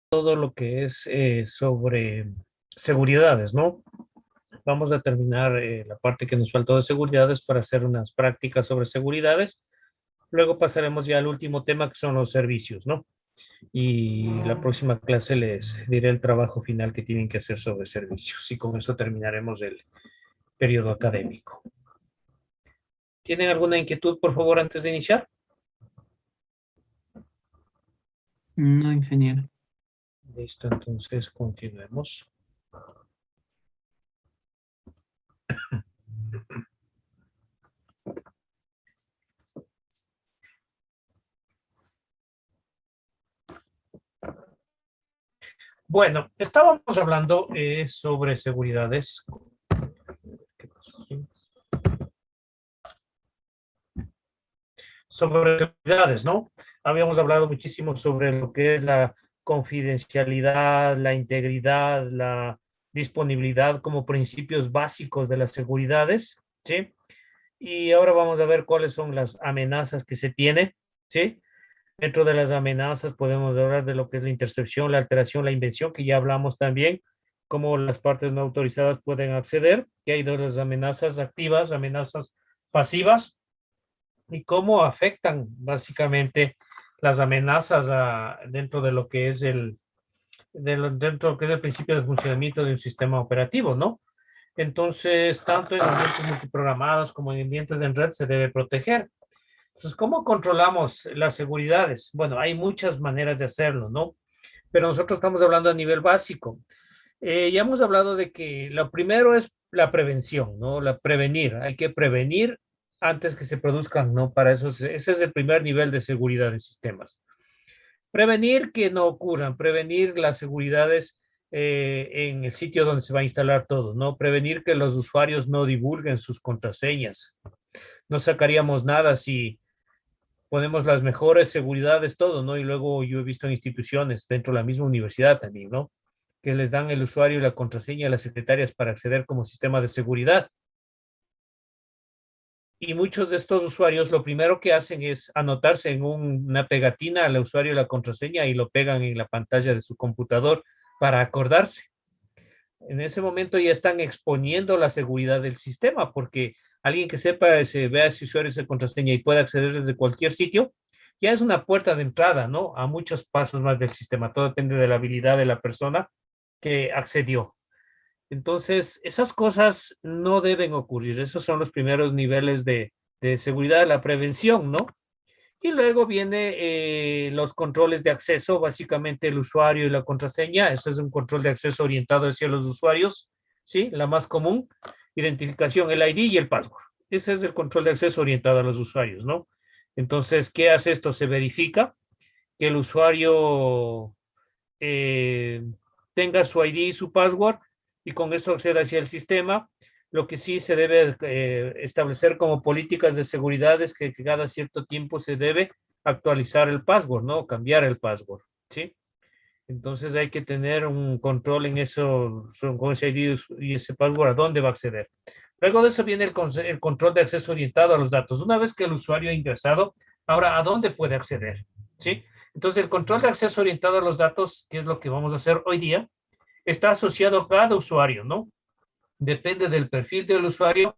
todo lo que es sobre seguridades, ¿no? Vamos a terminar la parte que nos faltó de seguridades para hacer unas prácticas sobre seguridades. Luego pasaremos ya al último tema que son los servicios, ¿no? Y la próxima clase les diré el trabajo final que tienen que hacer sobre servicios. Y con eso terminaremos el periodo académico. ¿Tienen alguna inquietud, por favor, antes de iniciar? No, ingeniero. Listo, entonces continuemos. Bueno, estábamos hablando sobre seguridades. ¿Qué pasó? ¿Sí? Sobre seguridades, ¿no? Habíamos hablado muchísimo sobre lo que es la confidencialidad, la integridad, la disponibilidad como principios básicos de las seguridades, ¿sí? Y ahora vamos a ver cuáles son las amenazas que se tiene, ¿sí? Dentro de las amenazas podemos hablar de lo que es la intercepción, la alteración, la invención, que ya hablamos también, cómo las partes no autorizadas pueden acceder, que hay de las amenazas activas, amenazas pasivas, y cómo afectan básicamente las amenazas dentro de lo que es dentro de lo que es el principio de funcionamiento de un sistema operativo, ¿no? Entonces, tanto en ambientes multiprogramados como en ambientes en red se debe proteger. Entonces, ¿cómo controlamos las seguridades? Bueno, hay muchas maneras de hacerlo, ¿no? Pero nosotros estamos hablando a nivel básico. Ya hemos hablado de que lo primero es la prevención, ¿no? La prevenir. Hay que prevenir antes que se produzcan, ¿no? Para eso, ese es el primer nivel de seguridad de sistemas. Prevenir que no ocurran, prevenir las seguridades en el sitio donde se va a instalar todo, ¿no? Prevenir que los usuarios no divulguen sus contraseñas. No sacaríamos nada si ponemos las mejores seguridades, todo, ¿no? Y luego yo he visto en instituciones dentro de la misma universidad también, ¿no? Que les dan el usuario y la contraseña a las secretarias para acceder como sistema de seguridad. Y muchos de estos usuarios lo primero que hacen es anotarse en una pegatina al usuario y la contraseña y lo pegan en la pantalla de su computador para acordarse. En ese momento ya están exponiendo la seguridad del sistema porque alguien que sepa, se vea ese usuario y esa contraseña y pueda acceder desde cualquier sitio, ya es una puerta de entrada, ¿no? A muchos pasos más del sistema. Todo depende de la habilidad de la persona que accedió. Entonces, esas cosas no deben ocurrir. Esos son los primeros niveles de seguridad, la prevención, ¿no? Y luego viene los controles de acceso, básicamente el usuario y la contraseña. Eso es un control de acceso orientado hacia los usuarios, ¿sí? La más común, identificación, el ID y el password. Ese es el control de acceso orientado a los usuarios, ¿no? Entonces, ¿qué hace esto? Se verifica que el usuario eh, tenga su ID y su password y con eso acceda hacia el sistema. Lo que sí se debe establecer como políticas de seguridad es que cada cierto tiempo se debe actualizar el password, ¿no? Cambiar el password, ¿sí? Entonces hay que tener un control en eso, con ese ID y ese password, a dónde va a acceder. Luego de eso viene el control de acceso orientado a los datos. Una vez que el usuario ha ingresado, ahora, ¿a dónde puede acceder? ¿Sí? Entonces, el control de acceso orientado a los datos, que es lo que vamos a hacer hoy día, está asociado a cada usuario, ¿no? Depende del perfil del usuario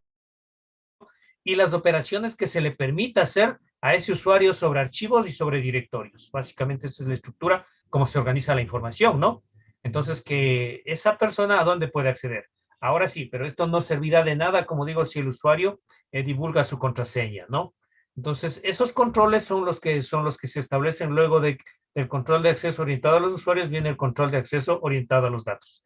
y las operaciones que se le permita hacer a ese usuario sobre archivos y sobre directorios. Básicamente esa es la estructura, cómo se organiza la información, ¿no? Entonces, que esa persona a dónde puede acceder. Ahora sí, pero esto no servirá de nada, como digo, si el usuario divulga su contraseña, ¿no? Entonces, esos controles son los que se establecen luego del control de acceso orientado a los usuarios, viene el control de acceso orientado a los datos.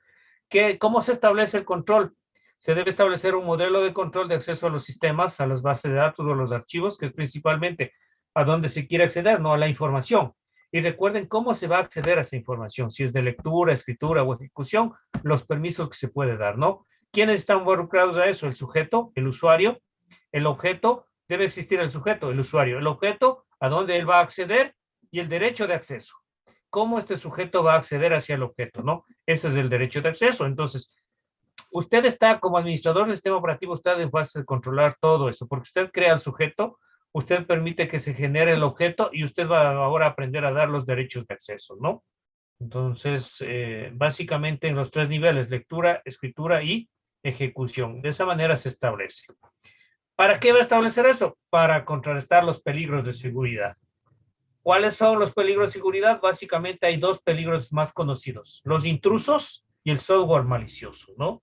¿Cómo se establece el control? Se debe establecer un modelo de control de acceso a los sistemas, a las bases de datos o a los archivos, que es principalmente a donde se quiere acceder, no a la información. Y recuerden cómo se va a acceder a esa información, si es de lectura, escritura o ejecución, los permisos que se puede dar, ¿no? ¿Quiénes están involucrados a eso? El sujeto, el usuario, el objeto, debe existir el sujeto, el usuario, el objeto, a dónde él va a acceder y el derecho de acceso. ¿Cómo este sujeto va a acceder hacia el objeto, no? Ese es el derecho de acceso. Entonces, usted está como administrador del sistema operativo, usted en fase de controlar todo eso, porque usted crea el sujeto, usted permite que se genere el objeto y usted va ahora a aprender a dar los derechos de acceso, ¿no? Entonces, básicamente en los tres niveles, lectura, escritura y ejecución. De esa manera se establece. ¿Para qué va a establecer eso? Para contrarrestar los peligros de seguridad. ¿Cuáles son los peligros de seguridad? Básicamente hay dos peligros más conocidos, los intrusos y el software malicioso, ¿no?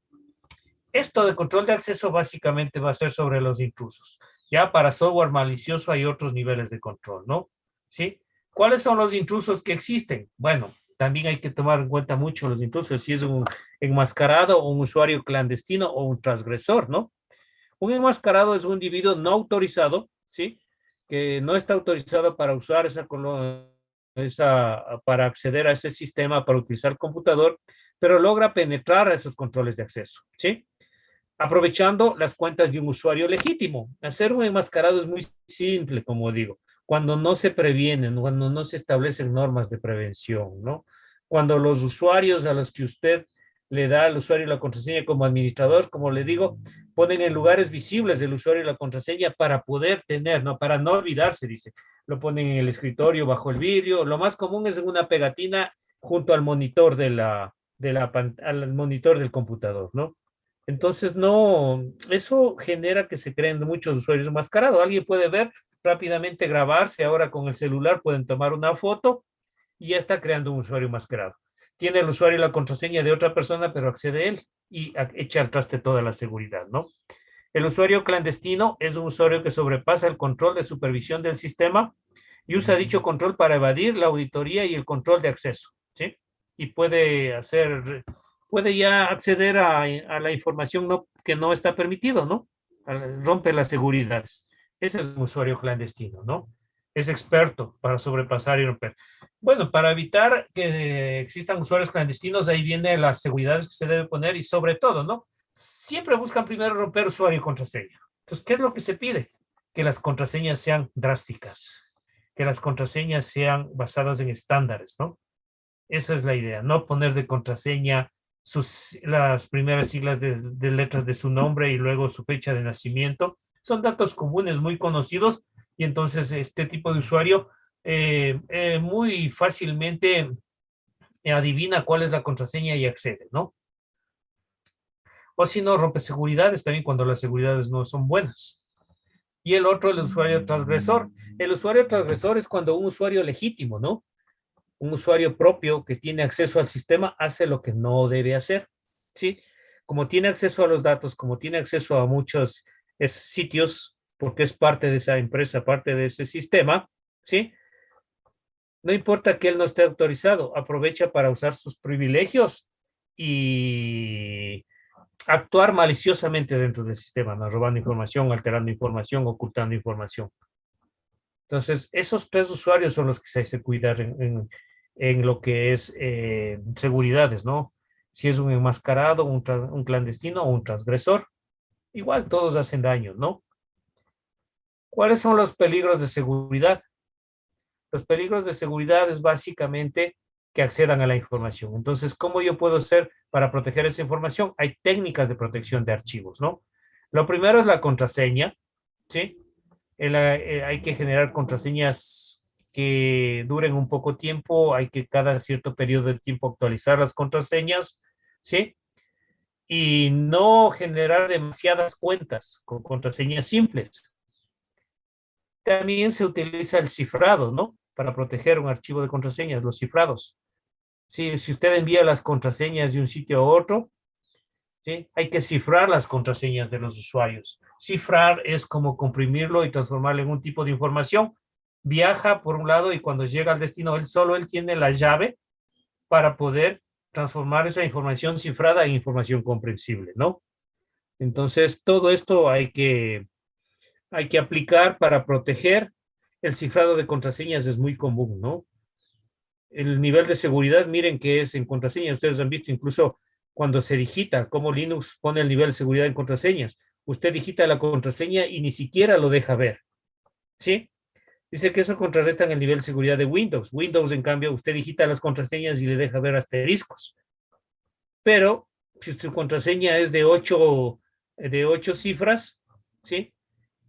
Esto de control de acceso básicamente va a ser sobre los intrusos. Ya para software malicioso hay otros niveles de control, ¿no? ¿Sí? ¿Cuáles son los intrusos que existen? Bueno, también hay que tomar en cuenta mucho los intrusos, si es un enmascarado, un usuario clandestino o un transgresor, ¿no? Un enmascarado es un individuo no autorizado, ¿sí? Que no está autorizado para usar para acceder a ese sistema, para utilizar el computador, pero logra penetrar a esos controles de acceso, ¿sí? Aprovechando las cuentas de un usuario legítimo. Hacer un enmascarado es muy simple, como digo, cuando no se previenen, cuando no se establecen normas de prevención, ¿no? Cuando los usuarios a los que usted le da al usuario la contraseña como administrador, como le digo, ponen en lugares visibles del usuario la contraseña para poder tener, ¿no? Para no olvidarse, dice. Lo ponen en el escritorio, bajo el vidrio. Lo más común es en una pegatina junto al monitor al monitor del computador, ¿no? Entonces, no, eso genera que se creen muchos usuarios enmascarados. Alguien puede ver rápidamente grabarse, ahora con el celular pueden tomar una foto y ya está creando un usuario enmascarado. Tiene el usuario la contraseña de otra persona, pero accede él y echa al traste toda la seguridad, ¿no? El usuario clandestino es un usuario que sobrepasa el control de supervisión del sistema y usa dicho control para evadir la auditoría y el control de acceso, ¿sí? Y puede ya acceder a la información que no está permitido, ¿no? Rompe las seguridades. Ese es un usuario clandestino, ¿no? Es experto para sobrepasar y romper. Bueno, para evitar que existan usuarios clandestinos, ahí viene las seguridades que se debe poner y sobre todo, ¿no? Siempre buscan primero romper usuario y contraseña. Entonces, ¿qué es lo que se pide? Que las contraseñas sean drásticas, que las contraseñas sean basadas en estándares, ¿no? Esa es la idea, no poner de contraseña las primeras siglas de letras de su nombre y luego su fecha de nacimiento. Son datos comunes muy conocidos y entonces este tipo de usuario muy fácilmente adivina cuál es la contraseña y accede, ¿no? O si no, rompe seguridades también cuando las seguridades no son buenas. Y el otro, el usuario transgresor. El usuario transgresor es cuando un usuario legítimo, ¿no? Un usuario propio que tiene acceso al sistema hace lo que no debe hacer, ¿sí? Como tiene acceso a los datos, como tiene acceso a muchos sitios, porque es parte de esa empresa, parte de ese sistema, ¿sí? No importa que él no esté autorizado, aprovecha para usar sus privilegios y actuar maliciosamente dentro del sistema, ¿no? Robando información, alterando información, ocultando información. Entonces, esos tres usuarios son los que se hay que cuidar en lo que es seguridades, ¿no? Si es un enmascarado, un clandestino o un transgresor, igual todos hacen daño, ¿no? ¿Cuáles son los peligros de seguridad? Los peligros de seguridad es básicamente que accedan a la información. Entonces, ¿cómo yo puedo hacer para proteger esa información? Hay técnicas de protección de archivos, ¿no? Lo primero es la contraseña, ¿sí? Hay que generar contraseñas que duren un poco tiempo, hay que cada cierto periodo de tiempo actualizar las contraseñas, ¿sí? Y no generar demasiadas cuentas con contraseñas simples. También se utiliza el cifrado, ¿no? Para proteger un archivo de contraseñas, los cifrados. Sí, si usted envía las contraseñas de un sitio a otro, ¿sí? Hay que cifrar las contraseñas de los usuarios. Cifrar es como comprimirlo y transformarlo en un tipo de información. Viaja por un lado y cuando llega al destino, él tiene la llave para poder transformar esa información cifrada en información comprensible, ¿no? Entonces, todo esto hay que aplicar para proteger. El cifrado de contraseñas es muy común, ¿no? El nivel de seguridad, miren que es en contraseña. Ustedes han visto incluso cuando se digita, cómo Linux pone el nivel de seguridad en contraseñas. Usted digita la contraseña y ni siquiera lo deja ver, ¿sí? Dice que eso contrarresta en el nivel de seguridad de Windows. Windows, en cambio, usted digita las contraseñas y le deja ver asteriscos. Pero si su contraseña es de ocho cifras, ¿sí?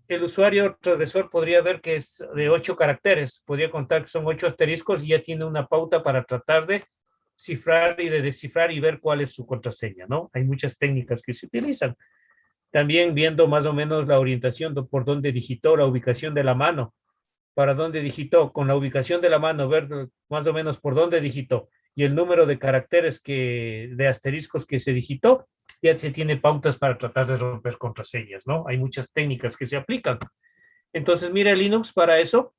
El usuario transgresor podría ver que es de 8 caracteres, podría contar que son 8 asteriscos y ya tiene una pauta para tratar de cifrar y de descifrar y ver cuál es su contraseña, ¿no? Hay muchas técnicas que se utilizan. También viendo más o menos la orientación por dónde digitó, la ubicación de la mano, para dónde digitó, con la ubicación de la mano, ver más o menos por dónde digitó y el número de caracteres de asteriscos que se digitó, ya se tiene pautas para tratar de romper contraseñas, ¿no? Hay muchas técnicas que se aplican. Entonces, mira, Linux para eso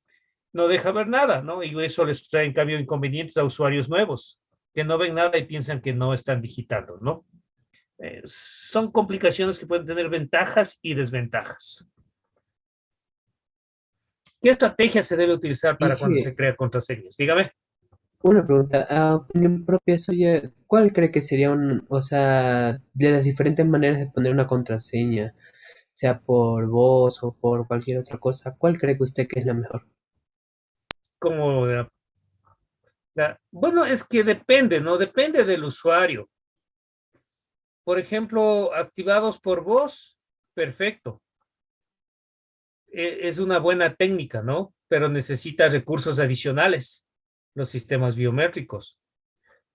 no deja ver nada, ¿no? Y eso les trae en cambio inconvenientes a usuarios nuevos, que no ven nada y piensan que no están digitando, ¿no? Son complicaciones que pueden tener ventajas y desventajas. ¿Qué estrategia se debe utilizar para cuando Dije, se crea contraseñas? Dígame. una pregunta, a opinión propia suya, ¿cuál cree que sería o sea, de las diferentes maneras de poner una contraseña, sea por voz o por cualquier otra cosa, cuál cree que usted que es la mejor? Como bueno, es que depende, ¿no? Depende del usuario. Por ejemplo, activados por voz, perfecto. Es una buena técnica, ¿no? Pero necesita recursos adicionales, los sistemas biométricos.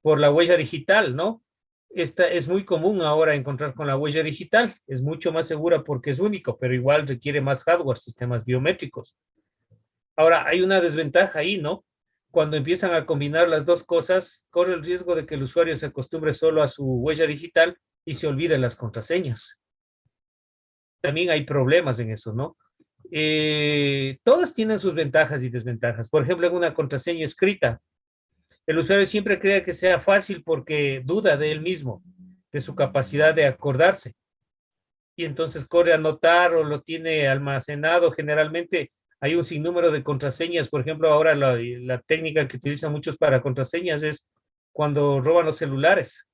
Por la huella digital, ¿no? Esta es muy común ahora encontrar con la huella digital. Es mucho más segura porque es único, pero igual requiere más hardware, sistemas biométricos. Ahora, hay una desventaja ahí, ¿no? Cuando empiezan a combinar las dos cosas, corre el riesgo de que el usuario se acostumbre solo a su huella digital y se olvide las contraseñas. También hay problemas en eso, ¿no? Todas tienen sus ventajas y desventajas. Por ejemplo, en una contraseña escrita, el usuario siempre cree que sea fácil porque duda de él mismo, de su capacidad de acordarse. Y entonces corre a anotar o lo tiene almacenado. Generalmente hay un sinnúmero de contraseñas. Por ejemplo, ahora la técnica que utilizan muchos para contraseñas es cuando roban los celulares.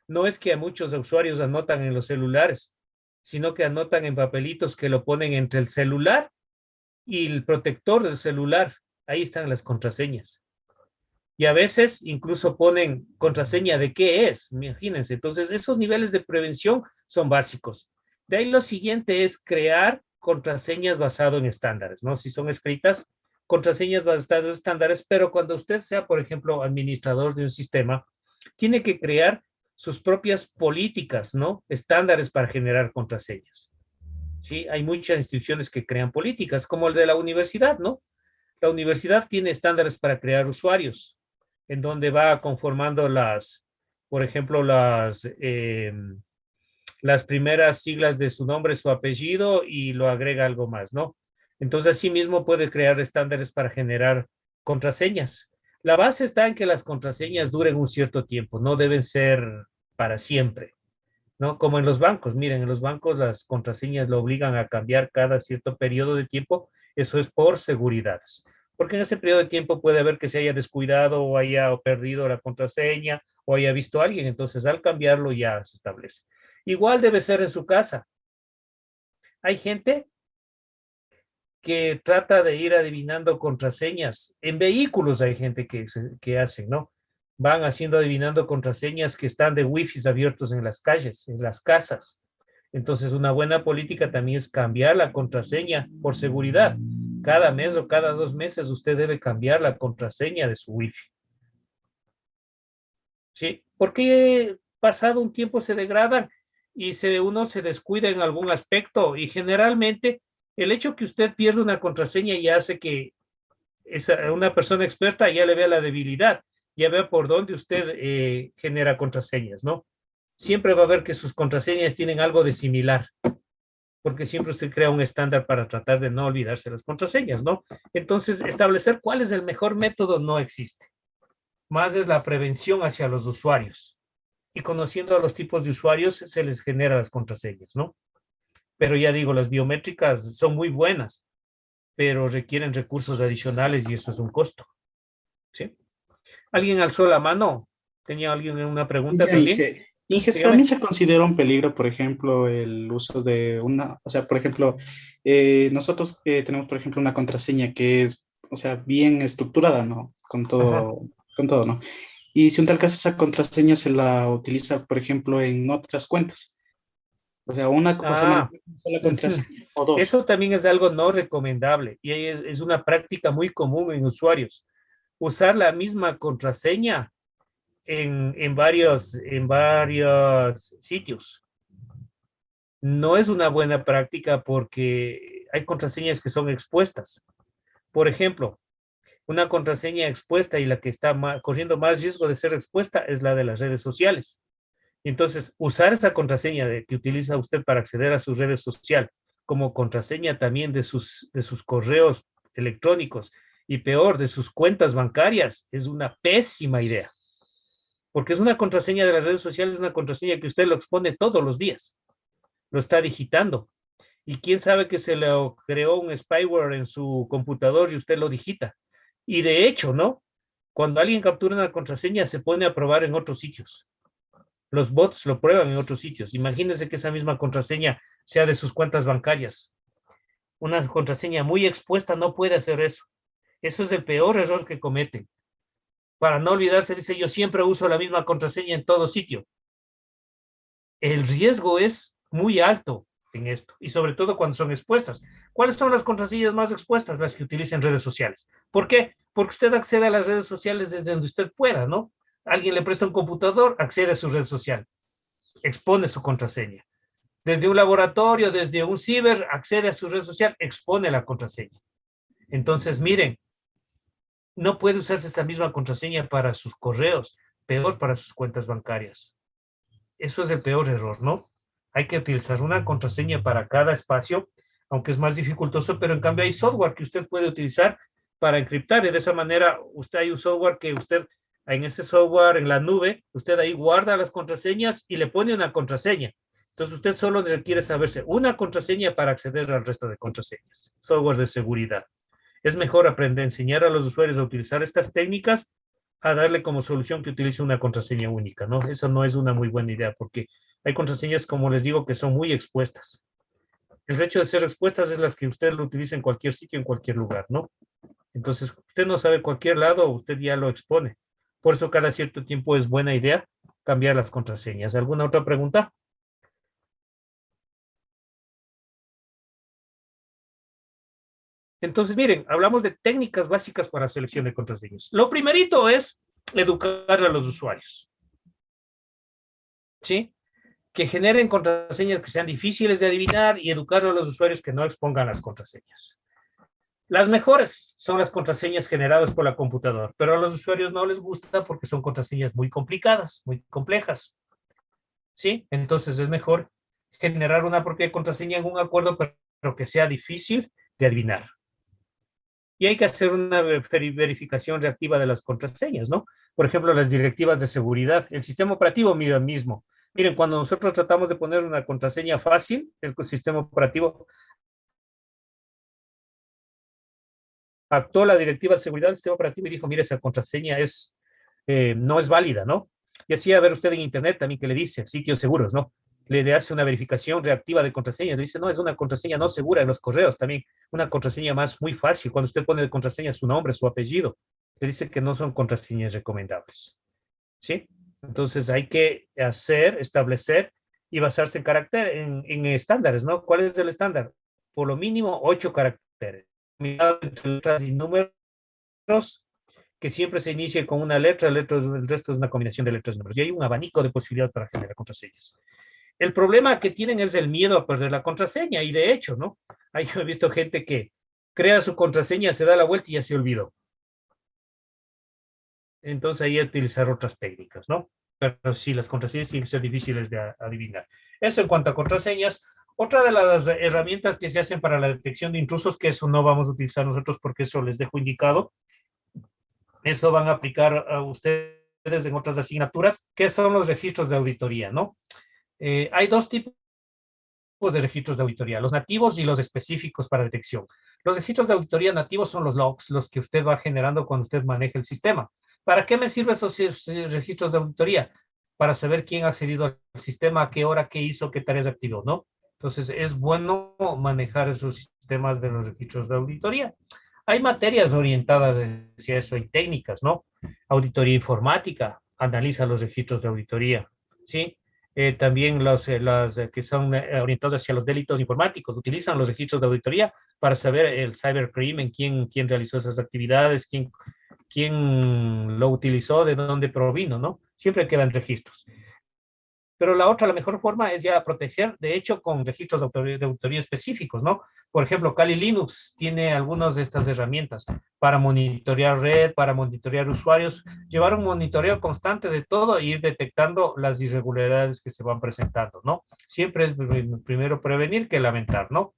No es que a muchos usuarios anotan en los celulares, sino que anotan en papelitos que lo ponen entre el celular y el protector del celular. Ahí están las contraseñas. Y a veces incluso ponen contraseña de qué es, imagínense. Entonces, esos niveles de prevención son básicos. De ahí lo siguiente es crear contraseñas basado en estándares, ¿no? Si son escritas, contraseñas basadas en estándares, pero cuando usted sea, por ejemplo, administrador de un sistema, tiene que crear sus propias políticas, ¿no? Estándares para generar contraseñas. Sí, hay muchas instituciones que crean políticas, como el de la universidad, ¿no? La universidad tiene estándares para crear usuarios, en donde va conformando por ejemplo, las primeras siglas de su nombre, su apellido y lo agrega algo más, ¿no? Entonces, asimismo puede crear estándares para generar contraseñas. La base está en que las contraseñas duren un cierto tiempo, no deben ser para siempre, ¿no? Como en los bancos, miren, en los bancos las contraseñas lo obligan a cambiar cada cierto periodo de tiempo, eso es por seguridad, porque en ese periodo de tiempo puede haber que se haya descuidado o haya perdido la contraseña o haya visto a alguien, entonces al cambiarlo ya se establece. Igual debe ser en su casa. Hay gente que trata de ir adivinando contraseñas. En vehículos hay gente que hacen, ¿no? Van haciendo adivinando contraseñas que están de wifi abiertos en las calles, en las casas. Entonces, una buena política también es cambiar la contraseña por seguridad. Cada mes o cada 2 meses usted debe cambiar la contraseña de su wifi. ¿Sí? Porque pasado un tiempo se degradan y uno se descuida en algún aspecto y generalmente el hecho que usted pierda una contraseña ya hace que una persona experta ya le vea la debilidad, ya vea por dónde usted genera contraseñas, ¿no? Siempre va a ver que sus contraseñas tienen algo de similar, porque siempre usted crea un estándar para tratar de no olvidarse las contraseñas, ¿no? Entonces, establecer cuál es el mejor método no existe. Más es la prevención hacia los usuarios. Y conociendo a los tipos de usuarios, se les genera las contraseñas, ¿no? Pero ya digo, las biométricas son muy buenas, pero requieren recursos adicionales y eso es un costo, ¿sí? ¿Alguien alzó la mano? ¿Tenía alguien una pregunta Ya, también? Inge, también Dígame. se considera un peligro, por ejemplo, el uso de o sea, por ejemplo, nosotros tenemos, por ejemplo, una contraseña que es, o sea, bien estructurada, ¿no? Ajá. Con todo, ¿no? Y si un tal caso esa contraseña se la utiliza, por ejemplo, en otras cuentas, o sea, Ah, una sola contraseña o dos. eso también es algo no recomendable y es una práctica muy común en usuarios. Usar la misma contraseña en varios sitios. No es una buena práctica porque hay contraseñas que son expuestas. Por ejemplo, una contraseña expuesta y la que está corriendo más riesgo de ser expuesta es la de las redes sociales. Entonces, usar esa contraseña que utiliza usted para acceder a sus redes sociales como contraseña también de sus correos electrónicos y peor, de sus cuentas bancarias, es una pésima idea. Porque es una contraseña de las redes sociales, es una contraseña que usted lo expone todos los días. Lo está digitando. Y quién sabe que se le creó un spyware en su computador y usted lo digita. Y de hecho, ¿no? Cuando alguien captura una contraseña, se pone a probar en otros sitios. Los bots lo prueban en otros sitios. Imagínense que esa misma contraseña sea de sus cuentas bancarias. Una contraseña muy expuesta no puede hacer eso. Eso es el peor error que cometen. Para no olvidarse, dice, yo siempre uso la misma contraseña en todo sitio. El riesgo es muy alto en esto, y sobre todo cuando son expuestas. ¿Cuáles son las contraseñas más expuestas? Las que utilizan redes sociales. ¿Por qué? Porque usted accede a las redes sociales desde donde usted pueda, ¿no? Alguien le presta un computador, accede a su red social, expone su contraseña. Desde un laboratorio, desde un ciber, accede a su red social, expone la contraseña. Entonces, miren, no puede usarse esa misma contraseña para sus correos, peor para sus cuentas bancarias. Eso es el peor error, ¿no? Hay que utilizar una contraseña para cada espacio, aunque es más dificultoso, pero en cambio hay software que usted puede utilizar para encriptar y de esa manera usted hay un software que usted, en ese software, en la nube, usted ahí guarda las contraseñas y le pone una contraseña. Entonces usted solo requiere saberse una contraseña para acceder al resto de contraseñas. Software de seguridad. Es mejor aprender, enseñar a los usuarios a utilizar estas técnicas a darle como solución que utilice una contraseña única, ¿no? Eso no es una muy buena idea porque hay contraseñas, como les digo, que son muy expuestas. El hecho de ser expuestas es las que usted lo utiliza en cualquier sitio, en cualquier lugar, ¿no? Entonces, usted no sabe cualquier lado, usted ya lo expone. Por eso cada cierto tiempo es buena idea cambiar las contraseñas. ¿Alguna otra pregunta? Entonces, miren, hablamos de técnicas básicas para selección de contraseñas. Lo primerito es educar a los usuarios. ¿Sí? Que generen contraseñas que sean difíciles de adivinar y educar a los usuarios que no expongan las contraseñas. Las mejores son las contraseñas generadas por la computadora, pero a los usuarios no les gusta porque son contraseñas muy complicadas, muy complejas. ¿Sí? Entonces es mejor generar una propia contraseña en un acuerdo, pero que sea difícil de adivinar. Y hay que hacer una verificación reactiva de las contraseñas, ¿no? Por ejemplo, las directivas de seguridad, el sistema operativo mismo. Miren, cuando nosotros tratamos de poner una contraseña fácil, el sistema operativo actuó la directiva de seguridad del sistema operativo y dijo, mire, esa contraseña no es válida, ¿no? Y así a ver usted en internet también que le dice, sitios seguros, ¿no? Le hace una verificación reactiva de contraseña, le dice, no, es una contraseña no segura en los correos, también una contraseña más muy fácil, cuando usted pone de contraseña su nombre, su apellido, le dice que no son contraseñas recomendables, ¿sí? Entonces hay que establecer y basarse en estándares, ¿no? ¿Cuál es el estándar? Por lo mínimo 8 caracteres. Letras y números, que siempre se inicie con una letra, el resto es una combinación de letras y números. Y hay un abanico de posibilidades para generar contraseñas. El problema que tienen es el miedo a perder la contraseña, y de hecho, ¿no? Ahí he visto gente que crea su contraseña, se da la vuelta y ya se olvidó. Entonces ahí hay que utilizar otras técnicas, ¿no? Pero sí, las contraseñas tienen que ser difíciles de adivinar. Eso en cuanto a contraseñas. Otra de las herramientas que se hacen para la detección de intrusos, que eso no vamos a utilizar nosotros porque eso les dejo indicado, eso van a aplicar a ustedes en otras asignaturas, que son los registros de auditoría, ¿no? Hay dos tipos de registros de auditoría, los nativos y los específicos para detección. Los registros de auditoría nativos son los logs, los que usted va generando cuando usted maneja el sistema. ¿Para qué me sirven esos registros de auditoría? Para saber quién ha accedido al sistema, a qué hora, qué hizo, qué tareas activó, ¿no? Entonces, es bueno manejar esos sistemas de los registros de auditoría. Hay materias orientadas hacia eso, hay técnicas, ¿no? Auditoría informática, analiza los registros de auditoría, ¿sí? También las que son orientados hacia los delitos informáticos, utilizan los registros de auditoría para saber el cybercrimen, quién realizó esas actividades, quién lo utilizó, de dónde provino, ¿no? Siempre quedan registros. Pero la otra, la mejor forma es ya proteger, de hecho, con registros de autoría específicos, ¿no? Por ejemplo, Kali Linux tiene algunas de estas herramientas para monitorear red, para monitorear usuarios, llevar un monitoreo constante de todo e ir detectando las irregularidades que se van presentando, ¿no? Siempre es primero prevenir que lamentar, ¿no?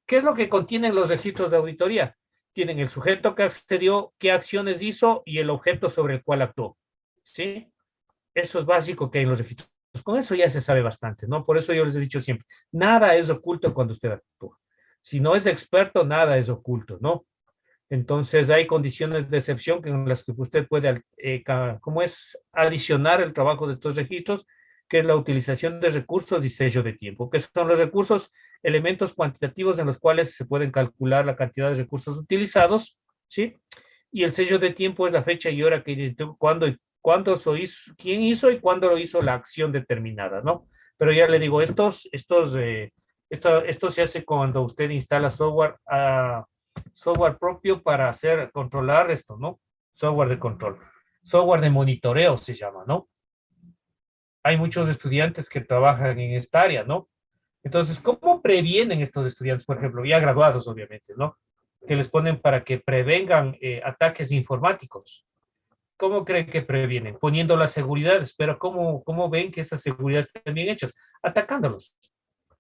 ¿Qué es lo que contienen los registros de auditoría? Tienen el sujeto que accedió, qué acciones hizo y el objeto sobre el cual actuó, ¿sí? Eso es básico que hay en los registros. Con eso ya se sabe bastante, ¿no? Por eso yo les he dicho siempre, nada es oculto cuando usted actúa. Si no es experto, nada es oculto, ¿no? Entonces hay condiciones de excepción en las que usted puede, ¿cómo es? Adicionar el trabajo de estos registros, que es la utilización de recursos y sello de tiempo, que son los recursos, elementos cuantitativos en los cuales se pueden calcular la cantidad de recursos utilizados, ¿sí? Y el sello de tiempo es la fecha y hora que identifica cuándo se hizo, quién hizo y cuándo lo hizo la acción determinada, ¿no? Pero ya le digo, esto se hace cuando usted instala software propio para controlar esto, ¿no? Software de control. Software de monitoreo se llama, ¿no? Hay muchos estudiantes que trabajan en esta área, ¿no? Entonces, ¿cómo previenen estos estudiantes, por ejemplo, ya graduados, obviamente, ¿no? Que les ponen para que prevengan ataques informáticos. ¿Cómo creen que previenen? Poniendo las seguridades, pero ¿cómo ven que esas seguridades están bien hechas? Atacándolos.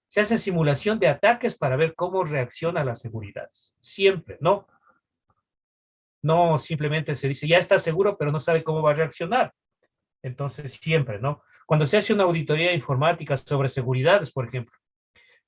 Se hace simulación de ataques para ver cómo reacciona las seguridades. Siempre, ¿no? No simplemente se dice, ya está seguro, pero no sabe cómo va a reaccionar. Entonces, siempre, ¿no? Cuando se hace una auditoría informática sobre seguridades, por ejemplo,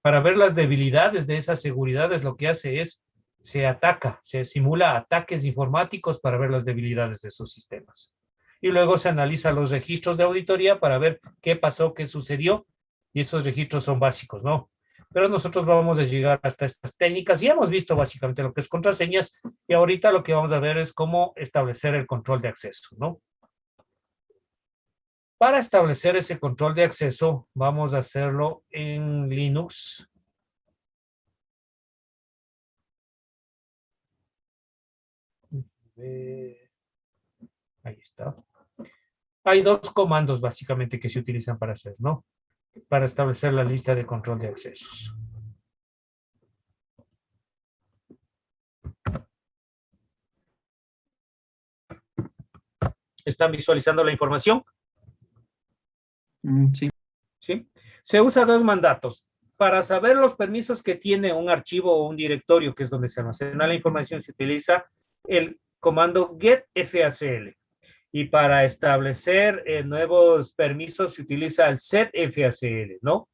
para ver las debilidades de esas seguridades, lo que hace es, se simula ataques informáticos para ver las debilidades de esos sistemas. Y luego se analiza los registros de auditoría para ver qué pasó, qué sucedió, y esos registros son básicos, ¿no? Pero nosotros vamos a llegar hasta estas técnicas. Ya hemos visto básicamente lo que es contraseñas, y ahorita lo que vamos a ver es cómo establecer el control de acceso, ¿no? Para establecer ese control de acceso, vamos a hacerlo en Linux. Ahí está. Hay dos comandos básicamente que se utilizan para hacer, ¿no? Para establecer la lista de control de accesos. ¿Están visualizando la información? Sí. ¿Sí? Se usa dos mandatos. Para saber los permisos que tiene un archivo o un directorio, que es donde se almacena la información, se utiliza el comando getFACL. Y para establecer nuevos permisos se utiliza el setFACL, ¿no?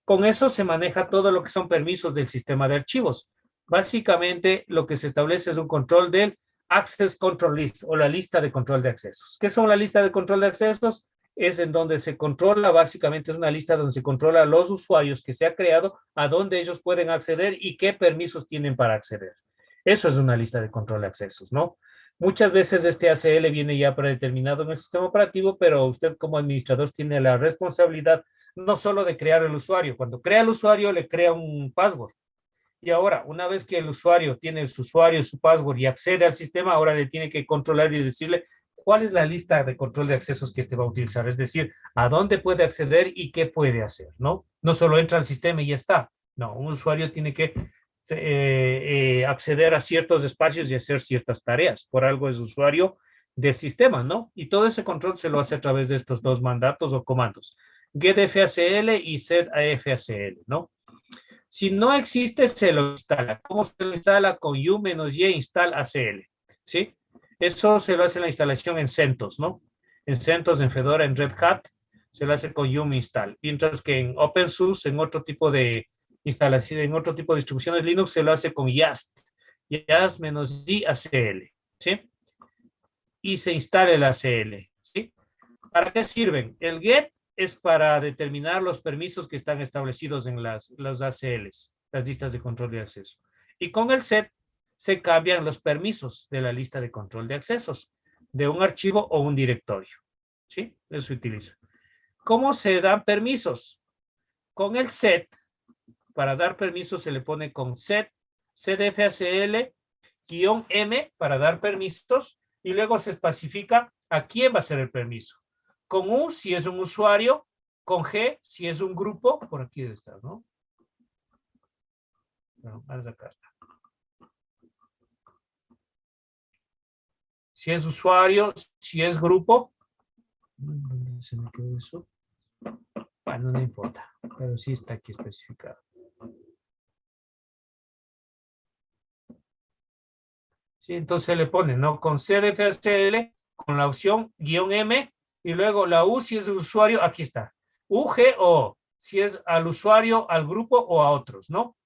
Con eso se maneja todo lo que son permisos del sistema de archivos. Básicamente, lo que se establece es un control del Access Control List o la lista de control de accesos. ¿Qué son la lista de control de accesos? Es en donde se controla, básicamente es una lista donde se controla a los usuarios que se ha creado, a dónde ellos pueden acceder y qué permisos tienen para acceder. Eso es una lista de control de accesos, ¿no? Muchas veces este ACL viene ya predeterminado en el sistema operativo, pero usted como administrador tiene la responsabilidad no solo de crear el usuario. Cuando crea el usuario, le crea un password. Y ahora, una vez que el usuario tiene su usuario, su password y accede al sistema, ahora le tiene que controlar y decirle cuál es la lista de control de accesos que este va a utilizar. Es decir, a dónde puede acceder y qué puede hacer, ¿no? No solo entra al sistema y ya está. No, un usuario tiene que acceder a ciertos espacios y hacer ciertas tareas. Por algo es usuario del sistema, ¿no? Y todo ese control se lo hace a través de estos dos mandatos o comandos, getFACL y setAFACL, ¿no? Si no existe, se lo instala. ¿Cómo se lo instala? Con u-y install ACL, ¿sí? Eso se lo hace en la instalación en CentOS, ¿no? En CentOS, en Fedora, en Red Hat, se lo hace con yum install. Mientras que en OpenSUSE, en otro tipo de instalación, en otro tipo de distribuciones Linux, se lo hace con yast. Yast-d ACL, ¿sí? Y se instala el ACL, ¿sí? ¿Para qué sirven? El get es para determinar los permisos que están establecidos en las ACLs, las listas de control de acceso. Y con el set se cambian los permisos de la lista de control de accesos de un archivo o un directorio, ¿sí? Eso se utiliza. ¿Cómo se dan permisos? Con el set, para dar permisos se le pone con set, setfacl, -m para dar permisos y luego se especifica a quién va a ser el permiso. con U si es un usuario, con G si es un grupo, por aquí debe estar, ¿no? No, acá está. Si es usuario, si es grupo. ¿Dónde se me quedó eso? Bueno, no importa, pero sí está aquí especificado. Sí, entonces le pone, ¿no? Con CDFCL, con la opción "-M", y luego la U si es el usuario, aquí está. UGO, si es al usuario, al grupo o a otros, ¿no?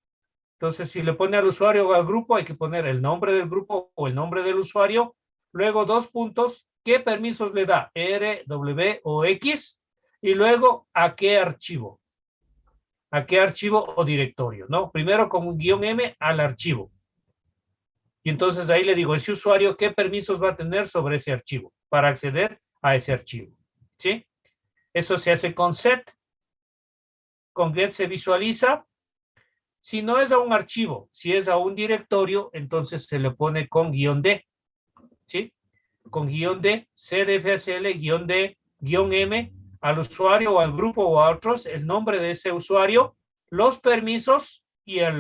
Entonces, si le pone al usuario o al grupo, hay que poner el nombre del grupo o el nombre del usuario. Luego, 2 puntos, ¿qué permisos le da? R, W o X. Y luego, ¿a qué archivo? ¿A qué archivo o directorio? ¿No? Primero con un "-M" al archivo. Y entonces ahí le digo, ese usuario, ¿qué permisos va a tener sobre ese archivo para acceder a ese archivo? ¿Sí? Eso se hace con set. Con get se visualiza. Si no es a un archivo, si es a un directorio, entonces se le pone con "-D". ¿Sí? Con "-D, cdfsl, -D, -M, al usuario o al grupo o a otros, el nombre de ese usuario, los permisos y a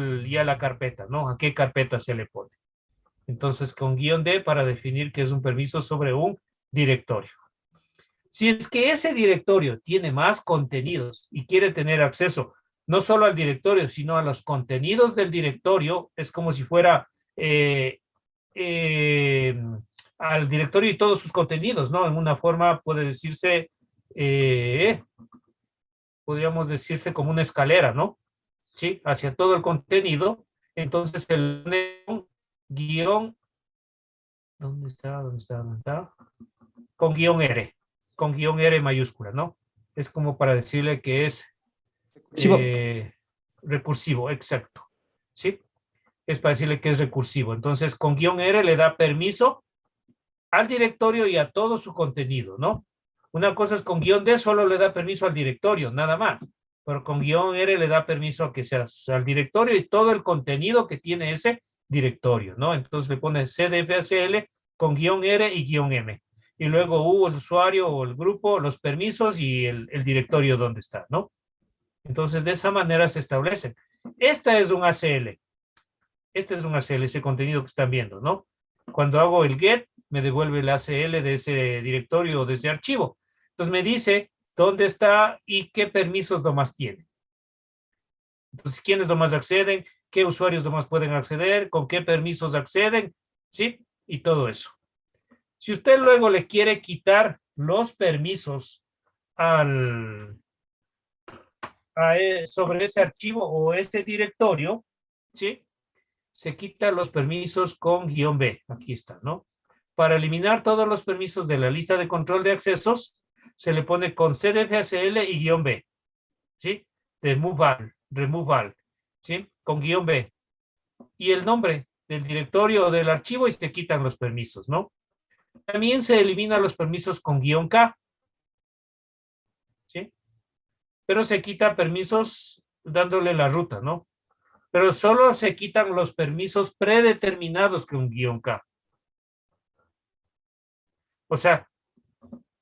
la carpeta, ¿no? ¿A qué carpeta se le pone? Entonces, con "-D para definir que es un permiso sobre un directorio. Si es que ese directorio tiene más contenidos y quiere tener acceso no solo al directorio, sino a los contenidos del directorio, es como si fuera al directorio y todos sus contenidos, ¿no? En una forma puede decirse, podríamos decirse como una escalera, ¿no? ¿Sí? Hacia todo el contenido. Entonces el guión, ¿dónde está? ¿Dónde está? ¿Dónde está? Con "-R", con "-R" mayúscula, ¿no? Es como para decirle que es recursivo, exacto. ¿Sí? Es para decirle que es recursivo. Entonces, con "-R" le da permiso al directorio y a todo su contenido, ¿no? Una cosa es con "-D", solo le da permiso al directorio, nada más. Pero con "-R" le da permiso a que sea al directorio y todo el contenido que tiene ese directorio, ¿no? Entonces le pone cdfsl con "-R" y "-M. Y luego el usuario o el grupo, los permisos y el directorio donde está, ¿no? Entonces, de esa manera se establecen. Esta es un ACL. Este es un ACL, ese contenido que están viendo, ¿no? Cuando hago el get, me devuelve el ACL de ese directorio o de ese archivo. Entonces me dice dónde está y qué permisos nomás tiene. Entonces, quiénes nomás acceden, qué usuarios nomás pueden acceder, con qué permisos acceden, ¿sí? Y todo eso. Si usted luego le quiere quitar los permisos sobre ese archivo o ese directorio, ¿sí? Se quita los permisos con "-B". Aquí está, ¿no? Para eliminar todos los permisos de la lista de control de accesos, se le pone con cdfsl y "-B. ¿Sí? Removal, ¿sí? Con "-B. Y el nombre del directorio o del archivo y se quitan los permisos, ¿no? También se eliminan los permisos con "-K. ¿Sí? Pero se quita permisos dándole la ruta, ¿no? Pero solo se quitan los permisos predeterminados con "-K. O sea,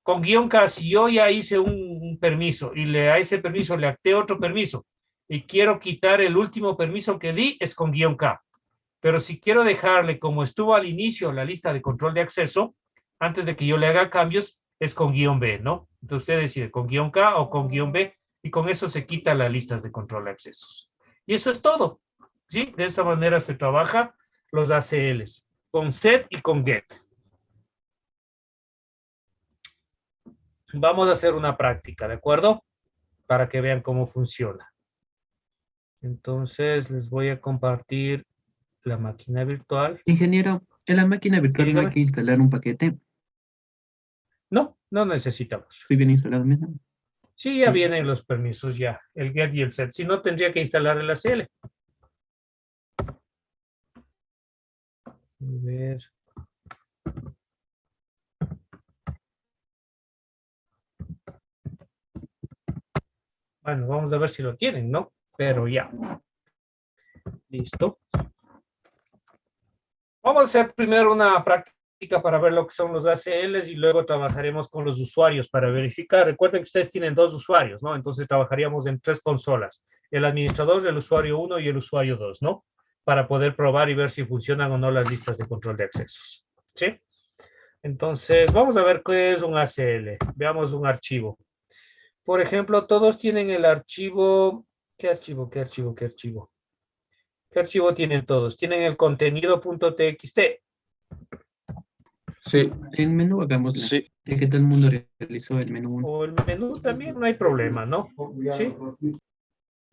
con "-K, si yo ya hice un permiso y a ese permiso le acté otro permiso y quiero quitar el último permiso que di, es con "-K. Pero si quiero dejarle como estuvo al inicio la lista de control de acceso, antes de que yo le haga cambios, es con "-B, ¿no? Entonces usted decide con "-K o con "-B y con eso se quita las listas de control de accesos. Y eso es todo, ¿sí? De esa manera se trabaja los ACLs, con set y con get. Vamos a hacer una práctica, ¿de acuerdo? Para que vean cómo funciona. Entonces les voy a compartir la máquina virtual. Ingeniero, en la máquina Sí, virtual no hay dígame. que instalar un paquete. No, no necesitamos. ¿Estoy bien instalado mismo? Sí, ya vienen los permisos ya, el get y el set. Si no, tendría que instalar el ACL. A ver. Bueno, vamos a ver si lo tienen, ¿no? Pero ya. Listo. Vamos a hacer primero una práctica para ver lo que son los ACLs y luego trabajaremos con los usuarios para verificar. Recuerden que ustedes tienen 2 usuarios, ¿no? Entonces trabajaríamos en 3 consolas, el administrador, el usuario 1 y el usuario 2, ¿no? Para poder probar y ver si funcionan o no las listas de control de accesos, ¿sí? Entonces, vamos a ver qué es un ACL. Veamos un archivo. Por ejemplo, todos tienen el archivo. ¿Qué archivo? ¿Qué archivo? ¿Qué archivo? ¿Qué archivo tienen todos? Tienen el contenido.txt. Sí, En menú hagámosla. Sí. Ya que todo el mundo realizó el menú 1. O el menú también, no hay problema, ¿no? ¿Sí?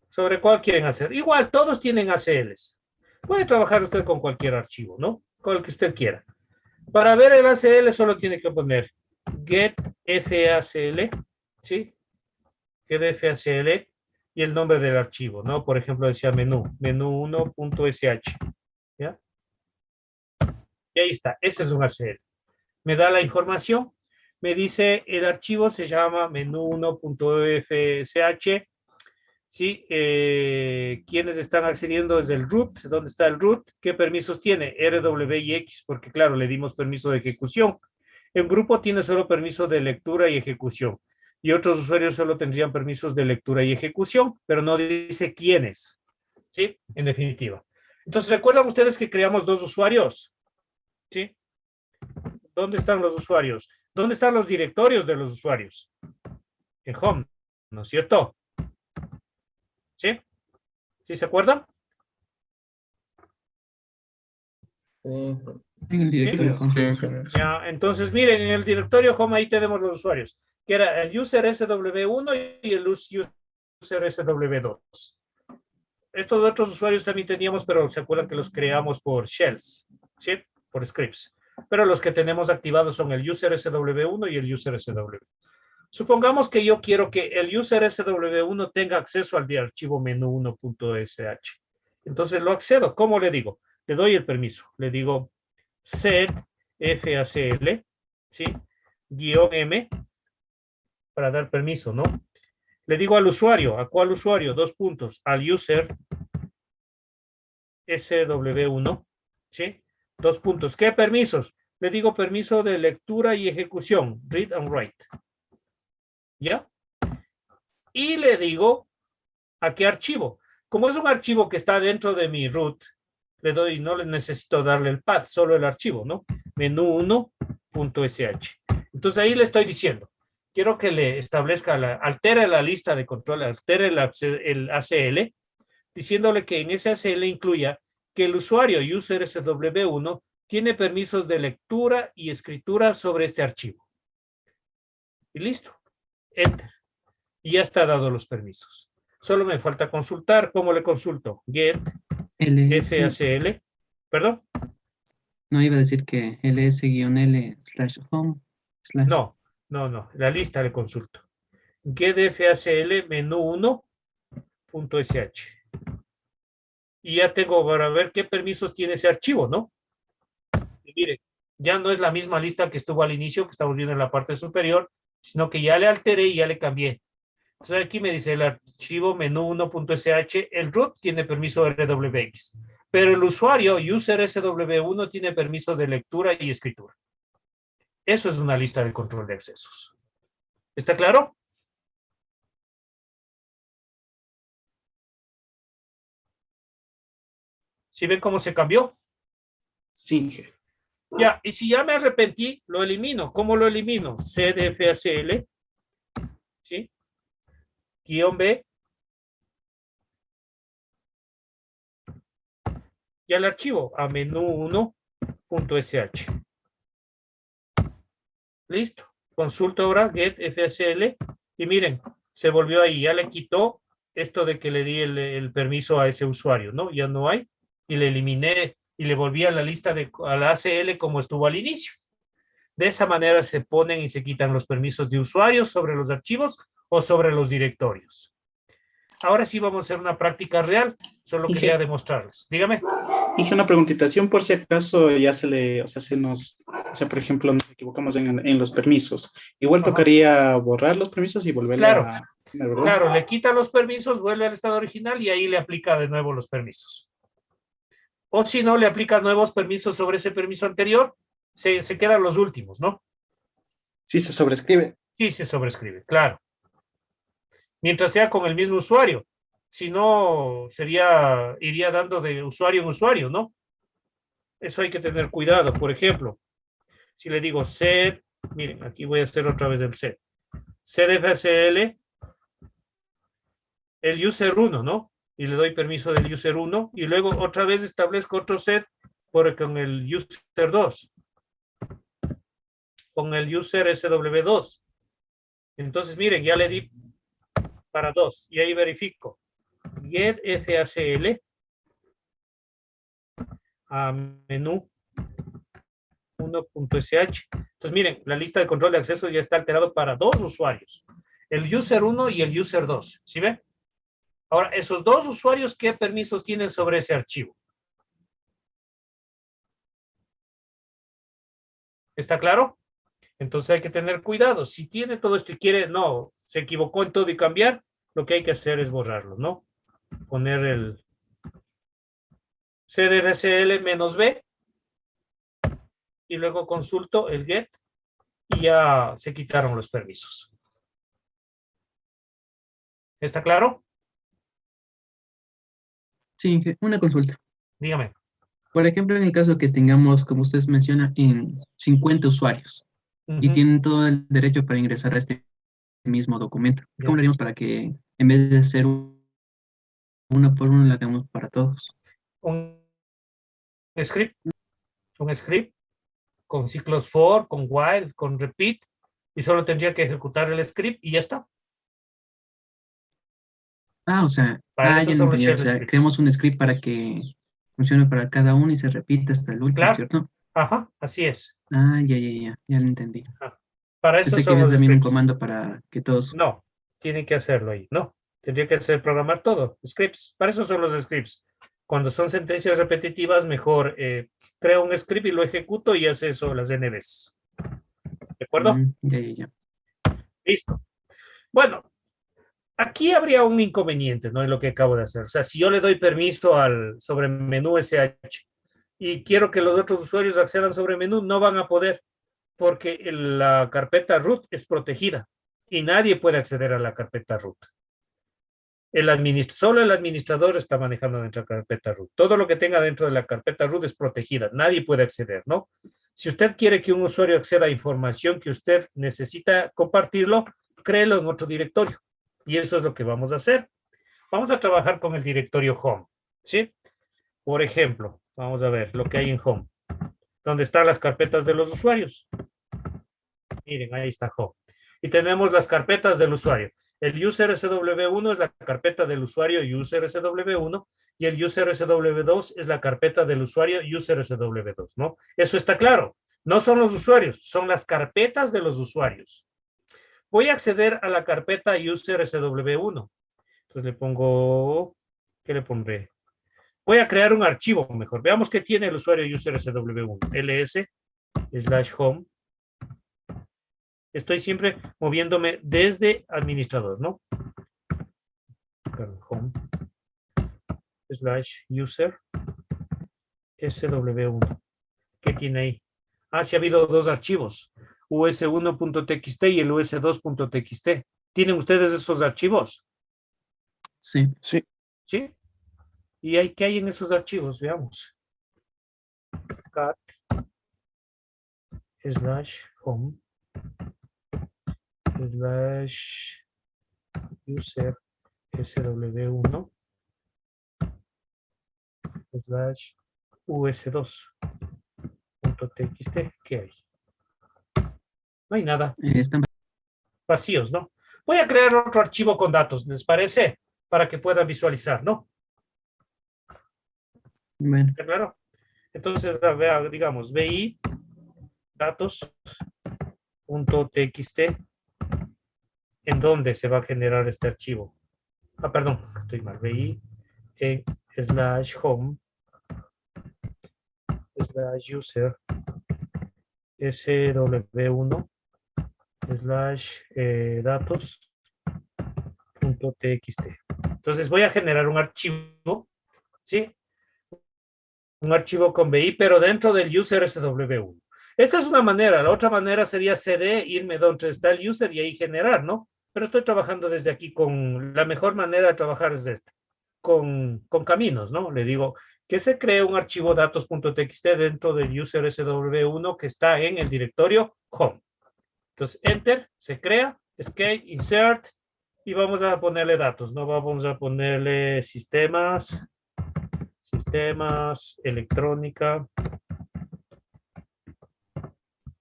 ¿Sobre cuál quieren hacer? Igual, todos tienen ACLs. Puede trabajar usted con cualquier archivo, ¿no? Con el que usted quiera. Para ver el ACL solo tiene que poner get FACL, ¿sí? Get FACL y el nombre del archivo, ¿no? Por ejemplo, decía menú1.sh, ¿ya? Y ahí está, ese es un ACL. Me da la información, me dice el archivo se llama menú1.fsh, ¿sí? Quienes están accediendo es el root, ¿dónde está el root? ¿Qué permisos tiene? RW y X, porque claro, le dimos permiso de ejecución. El grupo tiene solo permiso de lectura y ejecución, y otros usuarios solo tendrían permisos de lectura y ejecución, pero no dice quiénes, ¿sí? En definitiva. Entonces, ¿recuerdan ustedes que creamos 2 usuarios? ¿Sí? ¿Dónde están los usuarios? ¿Dónde están los directorios de los usuarios? En Home, ¿no es cierto? ¿Sí? ¿Sí se acuerdan? En el directorio. Ya, entonces miren, en el directorio Home ahí tenemos los usuarios, que era el user SW1 y el user SW2. Estos otros usuarios también teníamos, pero se acuerdan que los creamos por shells, ¿sí? Por scripts. Pero los que tenemos activados son el user SW1 y el user SW. Supongamos que yo quiero que el user SW1 tenga acceso al archivo menú1.sh. Entonces lo accedo. ¿Cómo le digo? Le doy el permiso. Le digo set FACL, ¿sí? -m para dar permiso, ¿no? Le digo al usuario. ¿A cuál usuario? 2 puntos. Al user SW1, ¿sí? 2 puntos. ¿Qué permisos? Le digo permiso de lectura y ejecución. Read and write. ¿Ya? Y le digo a qué archivo. Como es un archivo que está dentro de mi root, le doy, no le necesito darle el path, solo el archivo, ¿no? menú1.sh. Entonces ahí le estoy diciendo, quiero que le establezca, altere la lista de control, altere el ACL, diciéndole que en ese ACL incluya que el usuario user SW1 tiene permisos de lectura y escritura sobre este archivo. Y listo. Enter. Y ya está dado los permisos. Solo me falta consultar. ¿Cómo le consulto? Get FACL. ¿Perdón? No iba a decir que ls-l/home/ No. La lista le consulto. Get FACL menú1.sh. Y ya tengo para ver qué permisos tiene ese archivo, ¿no? Y mire, ya no es la misma lista que estuvo al inicio, que estamos viendo en la parte superior, sino que ya le alteré y ya le cambié. Entonces aquí me dice el archivo menú1.sh, el root tiene permiso RWX, pero el usuario user SW1 tiene permiso de lectura y escritura. Eso es una lista de control de accesos. ¿Está claro? ¿Sí ven cómo se cambió? Sí. Ya, y si ya me arrepentí, lo elimino. ¿Cómo lo elimino? cdfacl, ¿sí? -b, y al archivo a menú1.sh. Listo. Consulto ahora get FACL y miren, se volvió ahí, ya le quitó esto de que le di el permiso a ese usuario, ¿no? Ya no hay, y le eliminé y le volví a la lista a la ACL como estuvo al inicio. De esa manera se ponen y se quitan los permisos de usuarios sobre los archivos o sobre los directorios. Ahora sí vamos a hacer una práctica real, solo quería demostrarles. Dígame. Dije una preguntitación por si acaso ya por ejemplo, nos equivocamos en los permisos. Igual tocaría borrar los permisos y volverle a... ¿verdad? Claro, le quita los permisos, vuelve al estado original y ahí le aplica de nuevo los permisos. O si no, le aplica nuevos permisos sobre ese permiso anterior se quedan los últimos, ¿no? Sí, se sobrescribe. Sí, se sobrescribe, claro. Mientras sea con el mismo usuario. Si no, iría dando de usuario en usuario, ¿no? Eso hay que tener cuidado. Por ejemplo, si le digo set, miren, aquí voy a hacer otra vez el set. Cdfcl, el user 1, ¿no? Y le doy permiso del user 1 y luego otra vez establezco otro set con el user 2. Con el user SW2. Entonces, miren, ya le di para 2 y ahí verifico. Get FACL a menú 1.sh. Entonces, miren, la lista de control de acceso ya está alterado para 2 usuarios. El user 1 y el user 2. ¿Sí ven? Ahora, esos 2 usuarios, ¿qué permisos tienen sobre ese archivo? ¿Está claro? Entonces hay que tener cuidado. Si tiene todo esto y quiere, no, se equivocó en todo y cambiar, lo que hay que hacer es borrarlo, ¿no? Poner el cdfcl-b y luego consulto el get y ya se quitaron los permisos. ¿Está claro? Sí, una consulta. Dígame. Por ejemplo, en el caso que tengamos, como ustedes mencionan, en 50 usuarios y tienen todo el derecho para ingresar a este mismo documento. ¿Cómo lo haríamos para que en vez de ser uno por uno, lo hagamos para todos? Un script con ciclos for, con while, con repeat, y solo tendría que ejecutar el script y ya está. O sea, Para ya eso lo son los entendí. O shell sea, scripts. creamos un script para que funcione para cada uno y se repita hasta el último, Claro. ¿cierto? Ajá, así es. Ya lo entendí. Para eso Pensé que son había los también un scripts. comando para que todos... No, tiene que hacerlo ahí. No, tendría que hacer programar todo. Scripts. Para eso son los scripts. Cuando son sentencias repetitivas, mejor creo un script y lo ejecuto y hace eso las N veces. ¿De acuerdo? Ya. Listo. Bueno, aquí habría un inconveniente, ¿no? En lo que acabo de hacer. O sea, si yo le doy permiso sobre menú SH y quiero que los otros usuarios accedan sobre menú, no van a poder porque la carpeta root es protegida y nadie puede acceder a la carpeta root. Solo el administrador está manejando dentro de la carpeta root. Todo lo que tenga dentro de la carpeta root es protegida. Nadie puede acceder, ¿no? Si usted quiere que un usuario acceda a información que usted necesita compartirlo, créelo en otro directorio. Y eso es lo que vamos a hacer. Vamos a trabajar con el directorio home, ¿sí? Por ejemplo, vamos a ver lo que hay en home. ¿Dónde están las carpetas de los usuarios? Miren, ahí está home. Y tenemos las carpetas del usuario. El user SW1 es la carpeta del usuario user SW1 y el user SW2 es la carpeta del usuario user SW2, ¿no? Eso está claro. No son los usuarios, son las carpetas de los usuarios. Voy a acceder a la carpeta user SW1. Entonces le pongo, ¿qué le pondré? Voy a crear un archivo mejor. Veamos qué tiene el usuario user SW1. ls/home. Estoy siempre moviéndome desde administrador, ¿no? Home /user SW1. ¿Qué tiene ahí? Sí ha habido 2 archivos, us1.txt y el us2.txt. ¿Tienen ustedes esos archivos? Sí. Sí. ¿Sí? ¿Y qué hay en esos archivos? Veamos. Cat /home /user sw1 us2.txt. ¿Qué hay? No hay nada. Están... Vacíos, ¿no? Voy a crear otro archivo con datos, ¿les parece? Para que puedan visualizar, ¿no? Bueno. ¿Está claro? Entonces, digamos, vi datos.txt. ¿En dónde se va a generar este archivo? Perdón, estoy mal. Vi en /home /user sw1 datos.txt. Entonces voy a generar un archivo, ¿sí? Un archivo con BI, pero dentro del user SW1. Esta es una manera. La otra manera sería cd, irme donde está el user y ahí generar, ¿no? Pero estoy trabajando desde aquí con la mejor manera de trabajar es esta, con caminos, ¿no? Le digo que se cree un archivo datos.txt dentro del user sw1 que está en el directorio home. Entonces, enter, se crea, escape, insert, y vamos a ponerle datos, ¿no? Vamos a ponerle sistemas, electrónica,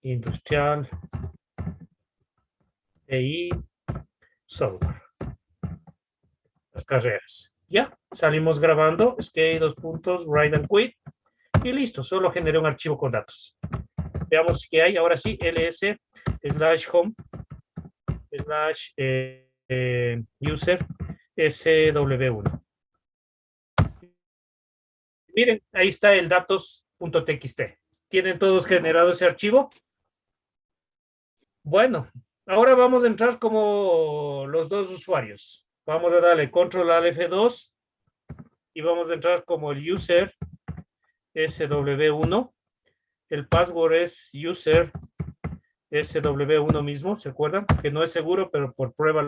industrial, TI, software. Las carreras. Ya, salimos grabando, escape, 2 puntos, write and quit, y listo, solo generé un archivo con datos. Veamos qué hay, ahora sí, ls/home /user sw1. Miren, ahí está el datos.txt. ¿Tienen todos generado ese archivo? Bueno, ahora vamos a entrar como los dos usuarios. Vamos a darle control al F2 y vamos a entrar como el user sw1. El password es user sw1 mismo, ¿se acuerdan? Que no es seguro, pero por prueba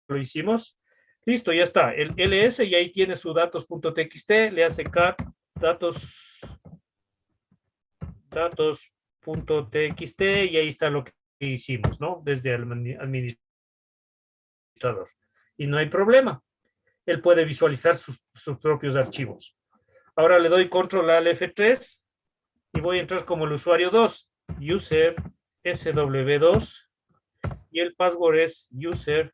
lo hicimos. Listo, ya está. El ls y ahí tiene su datos.txt, le hace cat datos.txt y ahí está lo que hicimos, ¿no? Desde el administrador. Y no hay problema. Él puede visualizar sus propios archivos. Ahora le doy control al F3 y voy a entrar como el usuario 2, user sw2, y el password es user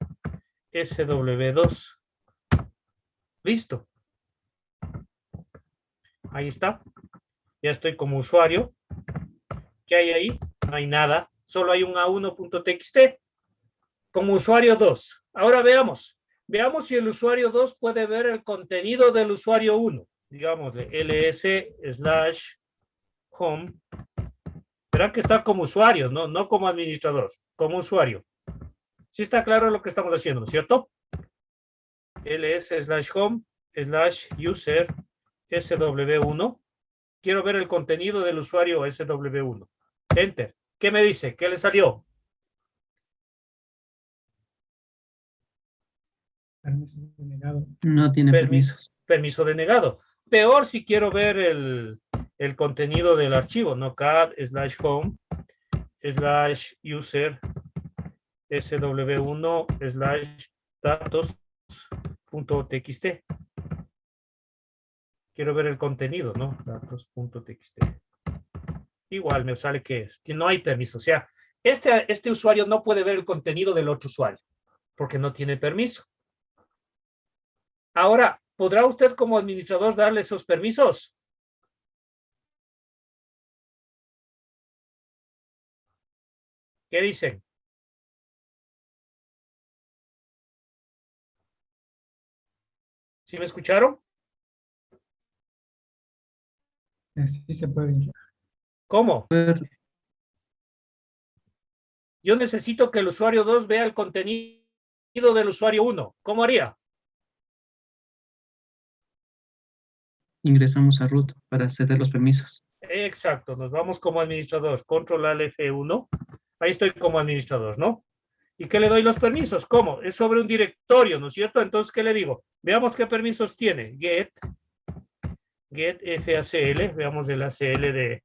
sw2. Listo. Ahí está. Ya estoy como usuario. ¿Qué hay ahí? No hay nada. Solo hay un a1.txt. Como usuario 2. Ahora veamos. Veamos si el usuario 2 puede ver el contenido del usuario 1. Digámosle ls/home. Verán que está como usuario, no como administrador, como usuario. Sí está claro lo que estamos haciendo, ¿cierto? ls/home/user sw1. Quiero ver el contenido del usuario sw1. Enter. ¿Qué me dice? ¿Qué le salió? Permiso denegado. No tiene permisos. Permiso denegado. Peor si quiero ver el contenido del archivo, ¿no? cat/home/user sw1/datos.txt. Quiero ver el contenido, ¿no? Datos.txt. Igual me sale que no hay permiso. O sea, este usuario no puede ver el contenido del otro usuario porque no tiene permiso. Ahora, ¿podrá usted como administrador darle esos permisos? ¿Qué dicen? ¿Sí me escucharon? Sí se puede. ¿Cómo? Yo necesito que el usuario 2 vea el contenido del usuario 1. ¿Cómo haría? Ingresamos a root para ceder los permisos. Exacto, nos vamos como administrador. Control al F1. Ahí estoy como administrador, ¿no? ¿Y qué le doy los permisos? ¿Cómo? Es sobre un directorio, ¿no es cierto? Entonces, ¿qué le digo? Veamos qué permisos tiene. Get FACL. Veamos el ACL de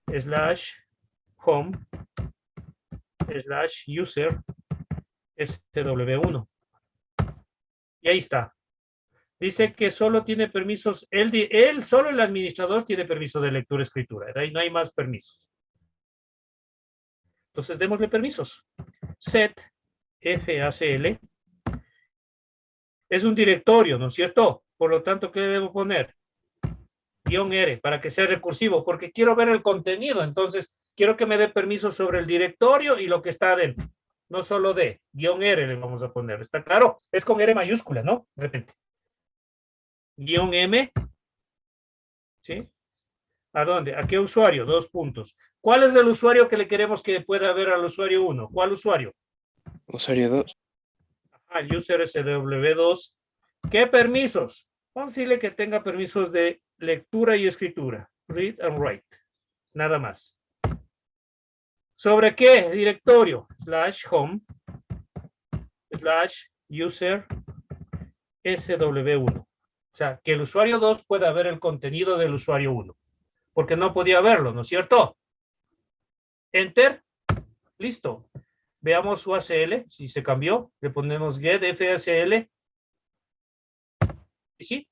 /home/user sw1. Y ahí está. Dice que solo tiene permisos, él solo el administrador tiene permiso de lectura y escritura. De ahí no hay más permisos. Entonces, démosle permisos. Set FACL es un directorio, ¿no es cierto? Por lo tanto, ¿qué le debo poner? -R para que sea recursivo, porque quiero ver el contenido. Entonces, quiero que me dé permiso sobre el directorio y lo que está adentro. No solo de -R le vamos a poner. ¿Está claro? Es con R mayúscula, ¿no? De repente. -M. ¿Sí? ¿A dónde? ¿A qué usuario? 2 puntos. ¿Cuál es el usuario que le queremos que pueda ver al usuario 1? ¿Cuál usuario? Usuario 2. El user SW2. ¿Qué permisos? Vamos a decirle que tenga permisos de lectura y escritura. Read and write. Nada más. ¿Sobre qué directorio? /home /user sw1. O sea, que el usuario 2 pueda ver el contenido del usuario 1. Porque no podía verlo, ¿no es cierto? Enter. Listo. Veamos su ACL, si se cambió. Le ponemos get facl. Y sí,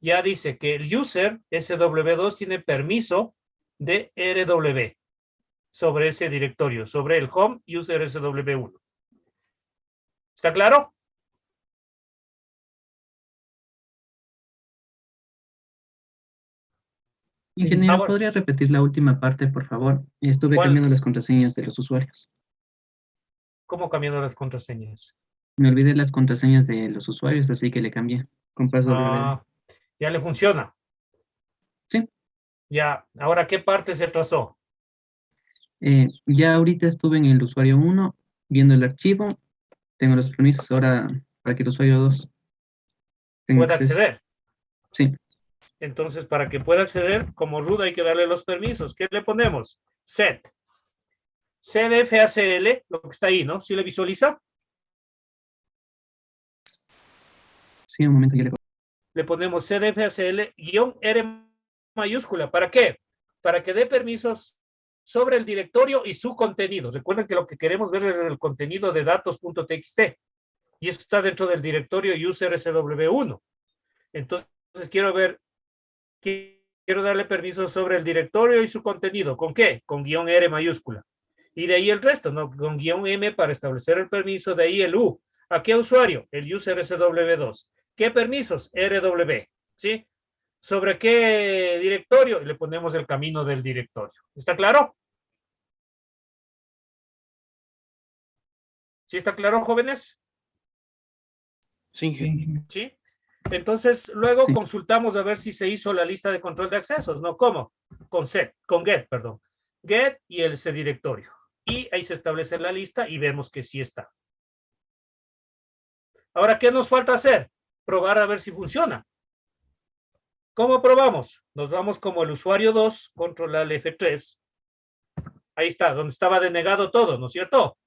ya dice que el user sw2 tiene permiso de rw sobre ese directorio, sobre el home user sw1. ¿Está claro? Ingeniero, Ahora, ¿podría repetir la última parte, por favor? Estuve ¿cuál? cambiando las contraseñas de los usuarios. ¿Cómo cambiando las contraseñas? Me olvidé las contraseñas de los usuarios, así que le cambié con paso WD. Ah, ya le funciona. Sí, Ya, ahora, ¿qué parte se trazó? ya ahorita estuve en el usuario 1 viendo el archivo. Tengo los permisos ahora para que el usuario 2 tenga Puede acceso. acceder. Sí, Entonces, para que pueda acceder, como root hay que darle los permisos. ¿Qué le ponemos? Set. cdfacl, lo que está ahí, ¿no? ¿Sí le visualiza? sí, un momento, ya le Le ponemos cdfacl-r mayúscula. ¿Para qué? Para que dé permisos sobre el directorio y su contenido. Recuerden que lo que queremos ver es el contenido de datos.txt. Y esto está dentro del directorio user sw1. Entonces, quiero darle permiso sobre el directorio y su contenido. ¿Con qué? Con -R mayúscula. Y de ahí el resto, ¿no? Con -M para establecer el permiso, de ahí el U. ¿A qué usuario? El user sw2. ¿Qué permisos? rw. ¿Sí? ¿Sobre qué directorio? Le ponemos el camino del directorio. ¿Está claro? ¿Sí está claro, jóvenes? Sí, ¿Sí? Entonces, luego sí. consultamos a ver si se hizo la lista de control de accesos, ¿no? ¿Cómo? Con get, perdón. Get y ese directorio. Y ahí se establece la lista y vemos que sí está. Ahora, ¿qué nos falta hacer? Probar a ver si funciona. ¿Cómo probamos? Nos vamos como el usuario 2, control al F3. Ahí está, donde estaba denegado todo, ¿no es cierto?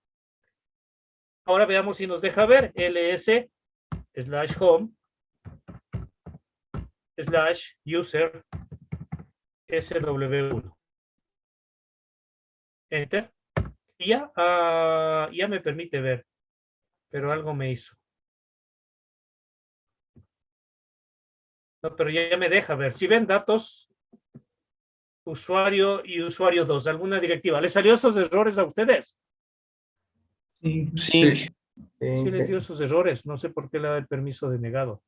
Ahora veamos si nos deja ver ls/home /user sw1. Enter. Y ya me permite ver, pero algo me hizo. No, pero ya me deja ver. Si ven datos, usuario y usuario 2, alguna directiva. ¿Les salió esos errores a ustedes? sí. Sí. Sí, les dio esos errores. No sé por qué le da el permiso denegado.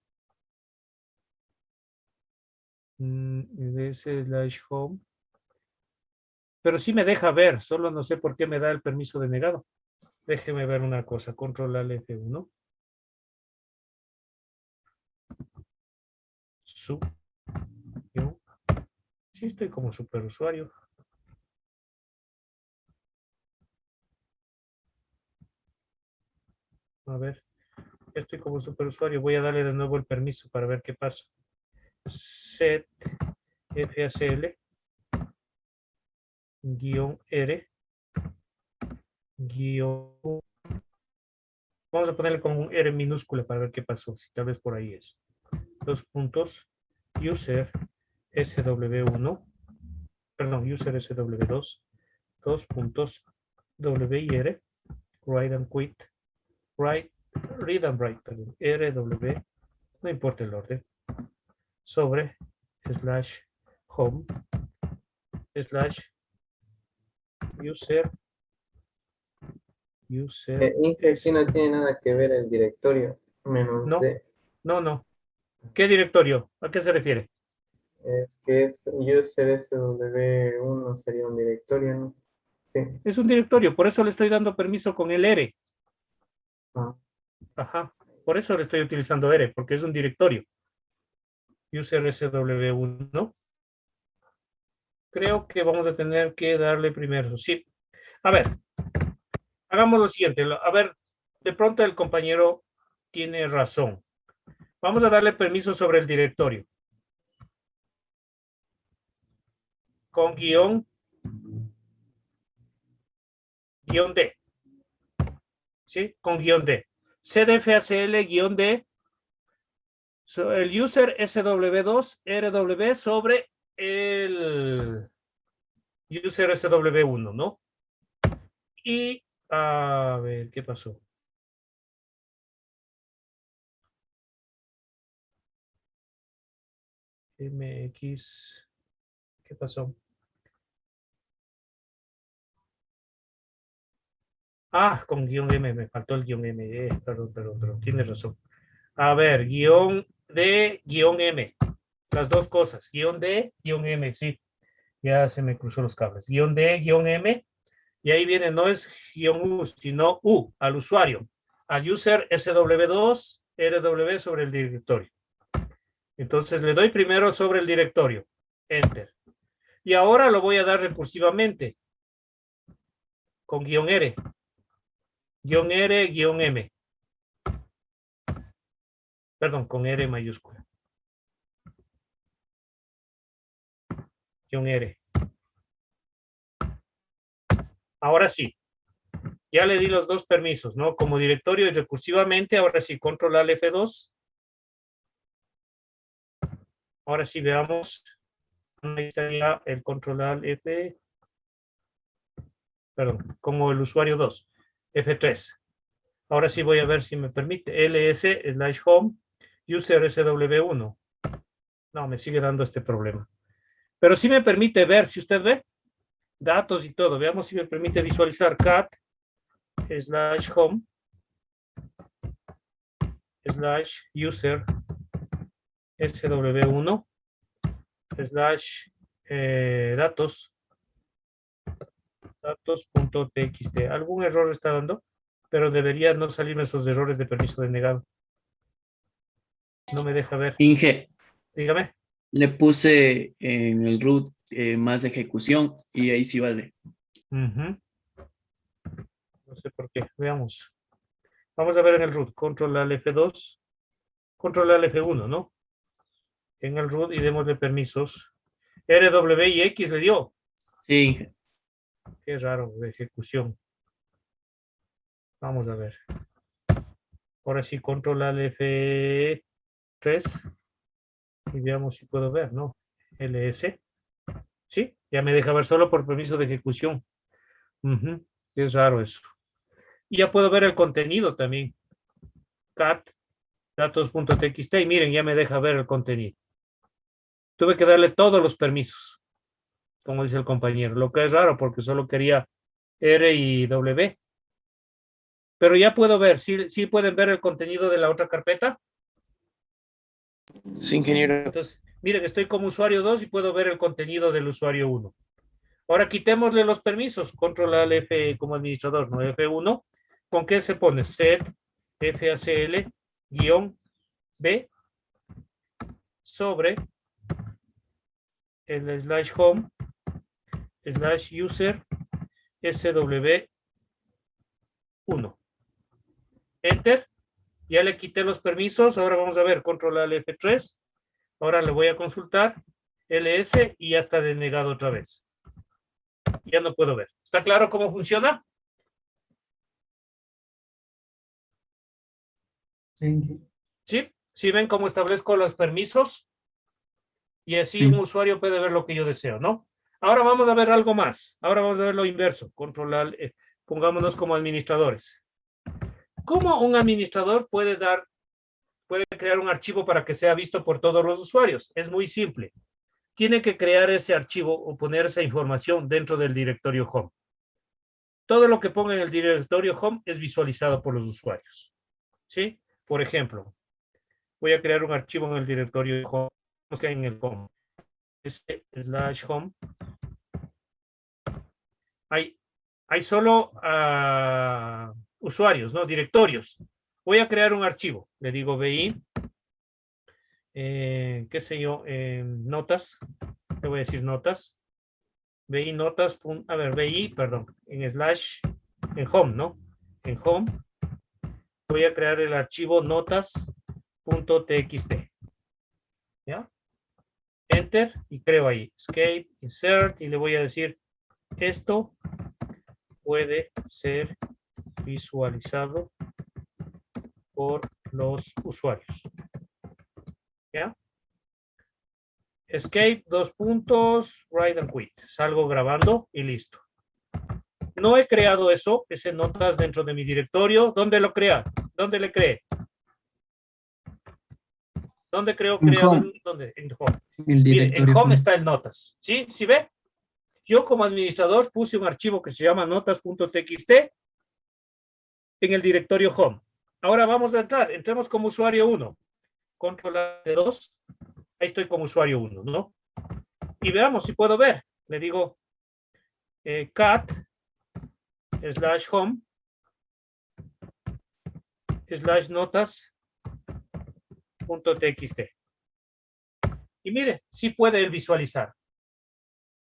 /home. Pero sí me deja ver, solo no sé por qué me da el permiso denegado. Déjeme ver una cosa. Control al F1. Yo. Sí, estoy como superusuario. A ver, ya estoy como superusuario. Voy a darle de nuevo el permiso para ver qué pasa. Set FACL -R vamos a ponerle como un R minúscula para ver qué pasó, si tal vez por ahí es. Dos puntos, user sw1, perdón, user sw2, dos puntos, W y R, write and quit, read and write, perdón, rw, no importa el orden, sobre /home /user Aquí no tiene nada que ver el directorio, menos no, D. no. ¿Qué directorio? ¿A qué se refiere? Es que es user sw1 sería un directorio, ¿no? Sí. Es un directorio, por eso le estoy dando permiso con el R. Ah, Ajá, por eso le estoy utilizando R, porque es un directorio. User sw1. Creo que vamos a tener que darle primero. Sí. A ver, hagamos lo siguiente. A ver, de pronto el compañero tiene razón. Vamos a darle permiso sobre el directorio. Con guión guión D. ¿Sí? Con guión D. CDFACL guión D. El user SW2 RW sobre el user SW1, ¿no? Y, a ver, ¿qué pasó? MX, ¿qué pasó? Ah, con guión M, me faltó el guión M. Perdón, tienes razón. A ver, guión D, guión M. Las dos cosas, guión D, guión M, sí. Ya se me cruzó los cables. Guión D, guión M. Y ahí viene, no es guión U, sino U, al usuario. Al user SW2, RW sobre el directorio. Entonces le doy primero sobre el directorio. Enter. Y ahora lo voy a dar recursivamente. Con guión R. Guión R, guión M. Perdón, con R mayúscula. Guión R. Ahora sí. Ya le di los dos permisos, ¿no? Como directorio y recursivamente. Ahora sí, control al F2. Ahora sí, veamos. Ahí estaría el control al F. Perdón, como el usuario 2. F3. Ahora sí voy a ver si me permite. ls/home user sw1. No, me sigue dando este problema. Pero sí me permite ver, si usted ve, datos y todo. Veamos si me permite visualizar cat/home /user sw1 datos datos.txt. Algún error está dando, pero debería no salirme esos errores de permiso denegado. No me deja ver. Inge, Dígame. le puse en el root más ejecución y ahí sí vale. No sé por qué. Veamos. Vamos a ver en el root. Control al F2. Control al F1, ¿no? En el root y démosle permisos. RW y X le dio. Sí, Inge. Qué raro de ejecución. Vamos a ver. Ahora sí, control al F3. Y veamos si puedo ver, ¿no? LS. Sí, ya me deja ver solo por permiso de ejecución. Es raro eso. Y ya puedo ver el contenido también. Cat, datos.txt. Y miren, ya me deja ver el contenido. Tuve que darle todos los permisos, como dice el compañero. Lo que es raro porque solo quería R y W. Pero ya puedo ver. ¿Sí pueden ver el contenido de la otra carpeta? Sí, ingeniero. Entonces, miren, estoy como usuario 2 y puedo ver el contenido del usuario 1. Ahora quitémosle los permisos. Control al F como administrador, ¿no? F1. ¿Con qué se pone? Set FACL -B sobre el /home /user SW1. Enter. Ya le quité los permisos. Ahora vamos a ver. Control al F3. Ahora le voy a consultar LS y ya está denegado otra vez. Ya no puedo ver. ¿Está claro cómo funciona? Sí. ¿Sí ven cómo establezco los permisos? Y así Sí. un usuario puede ver lo que yo deseo, ¿no? Ahora vamos a ver algo más. Ahora vamos a ver lo inverso. Controlar, pongámonos como administradores. ¿Cómo un administrador puede crear un archivo para que sea visto por todos los usuarios? Es muy simple. Tiene que crear ese archivo o poner esa información dentro del directorio home. Todo lo que ponga en el directorio home es visualizado por los usuarios. ¿Sí? Por ejemplo, voy a crear un archivo en el directorio home. Que hay en el home. /home. Hay solo usuarios, ¿no? Directorios. Voy a crear un archivo. Le digo VI. Qué sé yo, notas. Le voy a decir notas. VI notas. A ver, VI, perdón. En home, ¿no? En home. Voy a crear el archivo notas.txt. ¿Ya? Enter y creo ahí. Escape, insert y le voy a decir esto puede ser visualizado por los usuarios. ¿Ya? Escape, 2 puntos, write and quit. Salgo grabando y listo. No he creado eso, ese notas dentro de mi directorio. ¿Dónde lo crea? ¿Dónde le cree? ¿Dónde creo En creado? Home. ¿Dónde? En Home. El Mire, en directorio Home home. está el notas. ¿Sí? ¿Sí ve? Yo como administrador puse un archivo que se llama notas.txt en el directorio Home. Ahora vamos a entrar. Entremos como usuario 1. Control A2. Ahí estoy como usuario 1, ¿no? Y veamos si puedo ver. Le digo cat /home /notas.txt. Y mire, sí puede él visualizar.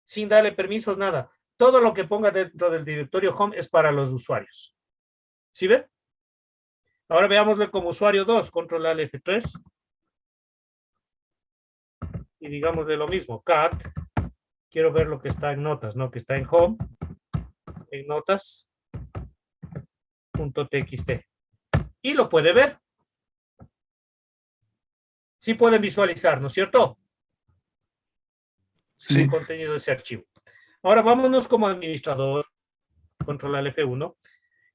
Sin darle permisos, nada. Todo lo que ponga dentro del directorio home es para los usuarios. ¿Sí ve? Ahora veámoslo como usuario 2. Control Alt F3. Y digámosle lo mismo. Cat. Quiero ver lo que está en notas, ¿no? Que está en home. En notas.txt. Y lo puede ver. Sí pueden visualizar, ¿no es cierto? Sí. El contenido de ese archivo. Ahora vámonos como administrador. Control Alt F1.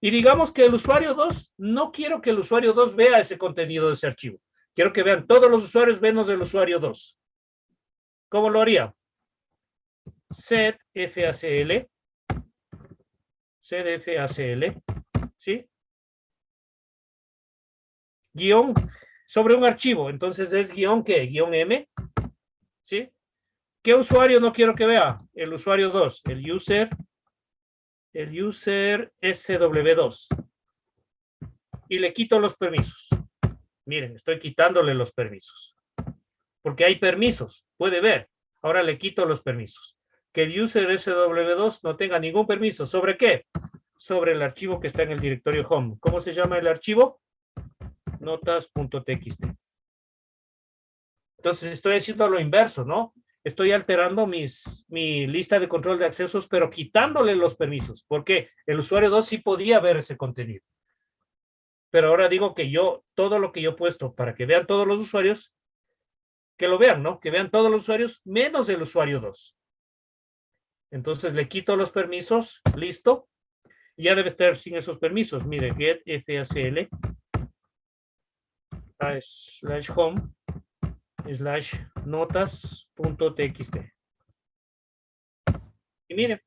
Y digamos que el usuario 2, no quiero que el usuario 2 vea ese contenido de ese archivo. Quiero que vean todos los usuarios menos el usuario 2. ¿Cómo lo haría? Set FACL. Set FACL. ¿Sí? Guión sobre un archivo. Entonces es guión ¿qué? Guión M. ¿Sí? ¿Qué usuario no quiero que vea? El usuario 2. El user SW2. Y le quito los permisos. Miren, estoy quitándole los permisos. Porque hay permisos, puede ver. Ahora le quito los permisos. Que el user SW2 no tenga ningún permiso. ¿Sobre qué? Sobre el archivo que está en el directorio home. ¿Cómo se llama el archivo? Notas.txt. Entonces estoy haciendo lo inverso, ¿no? Estoy alterando mi lista de control de accesos, pero quitándole los permisos. Porque el usuario 2 sí podía ver ese contenido. Pero ahora digo que todo lo que yo he puesto para que vean todos los usuarios, que lo vean, ¿no? Que vean todos los usuarios, menos el usuario 2. Entonces le quito los permisos, listo. Ya debe estar sin esos permisos. Mire, get FACL /home /notas.txt. Y mire,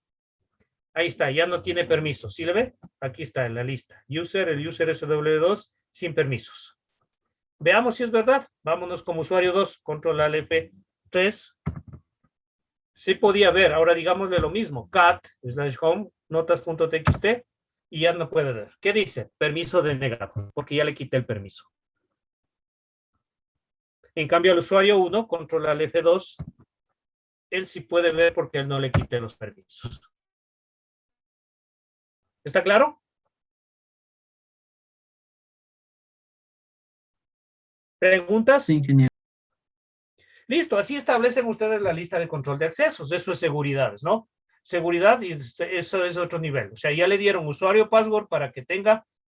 ahí está, ya no tiene permisos. ¿Sí le ve? Aquí está en la lista. El user SW2 sin permisos. Veamos si es verdad. Vámonos como usuario 2, control Alt F3. Sí podía ver, ahora digámosle lo mismo, cat /home notas.txt y ya no puede ver. ¿Qué dice? Permiso denegado, porque ya le quité el permiso. En cambio, al usuario 1, control Alt F2, él sí puede ver porque él no le quité los permisos. ¿Está claro? ¿Preguntas? Sí, ingeniero. Listo, así establecen ustedes la lista de control de accesos. Eso es seguridad, ¿no? Seguridad, y eso es otro nivel. O sea, ya le dieron usuario, password para que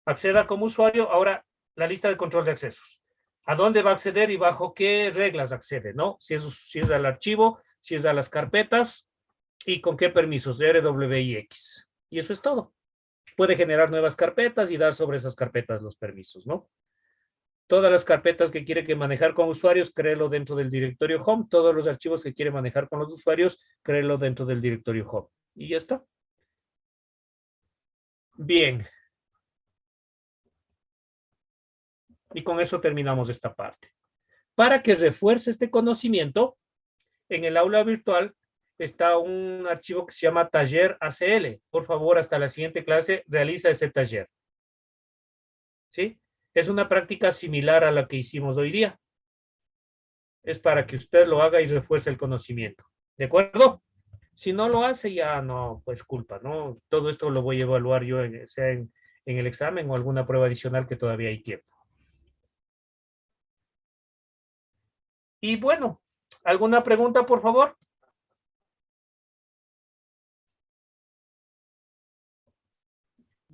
acceda como usuario. Ahora, la lista de control de accesos. ¿A dónde va a acceder y bajo qué reglas accede, no? Si es al archivo, si es a las carpetas y con qué permisos, RW y X. Y eso es todo. Puede generar nuevas carpetas y dar sobre esas carpetas los permisos, ¿no? Todas las carpetas que quiere manejar con usuarios, créelo dentro del directorio home. Todos los archivos que quiere manejar con los usuarios, créelo dentro del directorio home. Y ya está. Bien. Y con eso terminamos esta parte. Para que refuerce este conocimiento, en el aula virtual está un archivo que se llama taller ACL. Por favor, hasta la siguiente clase, realiza ese taller. ¿Sí? Es una práctica similar a la que hicimos hoy día. Es para que usted lo haga y refuerce el conocimiento. ¿De acuerdo? Si no lo hace, ya no, pues culpa, ¿no? Todo esto lo voy a evaluar yo, sea en el examen o alguna prueba adicional que todavía hay tiempo. Y bueno, ¿alguna pregunta, por favor?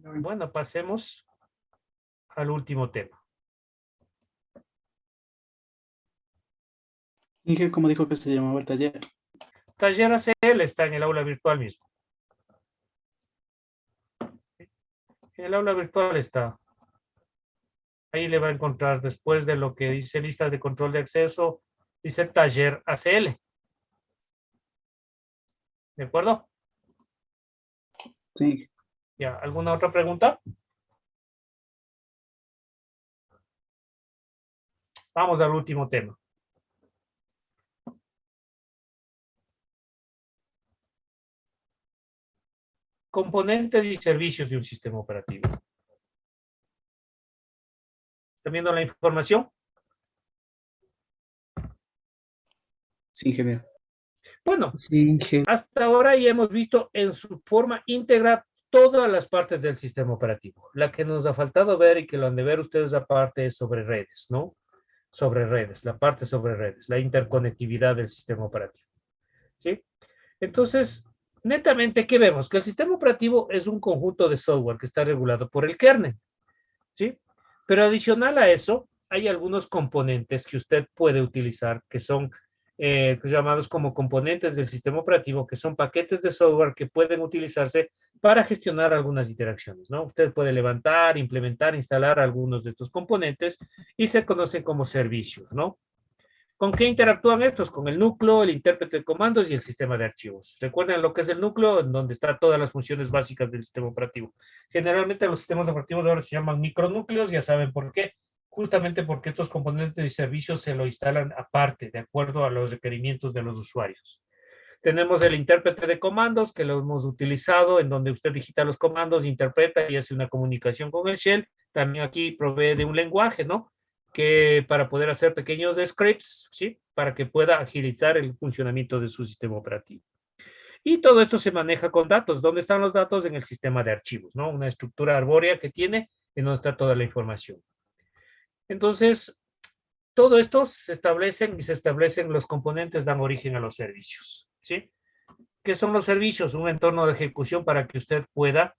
Bueno, pasemos al último tema. Inge, ¿cómo dijo que se llamaba el taller? Taller ACL está en el aula virtual mismo. En el aula virtual está. Ahí le va a encontrar después de lo que dice lista de control de acceso, dice taller ACL. ¿De acuerdo? Sí. Ya, ¿alguna otra pregunta? Vamos al último tema. Componentes y servicios de un sistema operativo. ¿Están viendo la información? Sí, ingeniero. Bueno, Sí, hasta ahora ya hemos visto en su forma íntegra todas las partes del sistema operativo. La que nos ha faltado ver y que lo han de ver ustedes aparte es sobre redes, ¿no? Sobre redes, la parte sobre redes, la interconectividad del sistema operativo. ¿Sí? Entonces, netamente, ¿qué vemos? Que el sistema operativo es un conjunto de software que está regulado por el kernel. ¿Sí? Pero adicional a eso, hay algunos componentes que usted puede utilizar que son llamados como componentes del sistema operativo, que son paquetes de software que pueden utilizarse para gestionar algunas interacciones, ¿no? Usted puede levantar, implementar, instalar algunos de estos componentes y se conocen como servicios, ¿no? ¿Con qué interactúan estos? Con el núcleo, el intérprete de comandos y el sistema de archivos. Recuerden lo que es el núcleo, en donde están todas las funciones básicas del sistema operativo. Generalmente los sistemas operativos ahora se llaman micronúcleos, ya saben por qué. Justamente porque estos componentes y servicios se lo instalan aparte, de acuerdo a los requerimientos de los usuarios. Tenemos el intérprete de comandos, que lo hemos utilizado, en donde usted digita los comandos, interpreta y hace una comunicación con el shell. También aquí provee de un lenguaje, ¿no? Que para poder hacer pequeños scripts, ¿sí? Para que pueda agilizar el funcionamiento de su sistema operativo. Y todo esto se maneja con datos. ¿Dónde están los datos? En el sistema de archivos, ¿no? Una estructura arbórea que tiene en donde está toda la información. Entonces, todo esto se establecen los componentes, dan origen a los servicios, ¿sí? ¿Qué son los servicios? Un entorno de ejecución para que usted pueda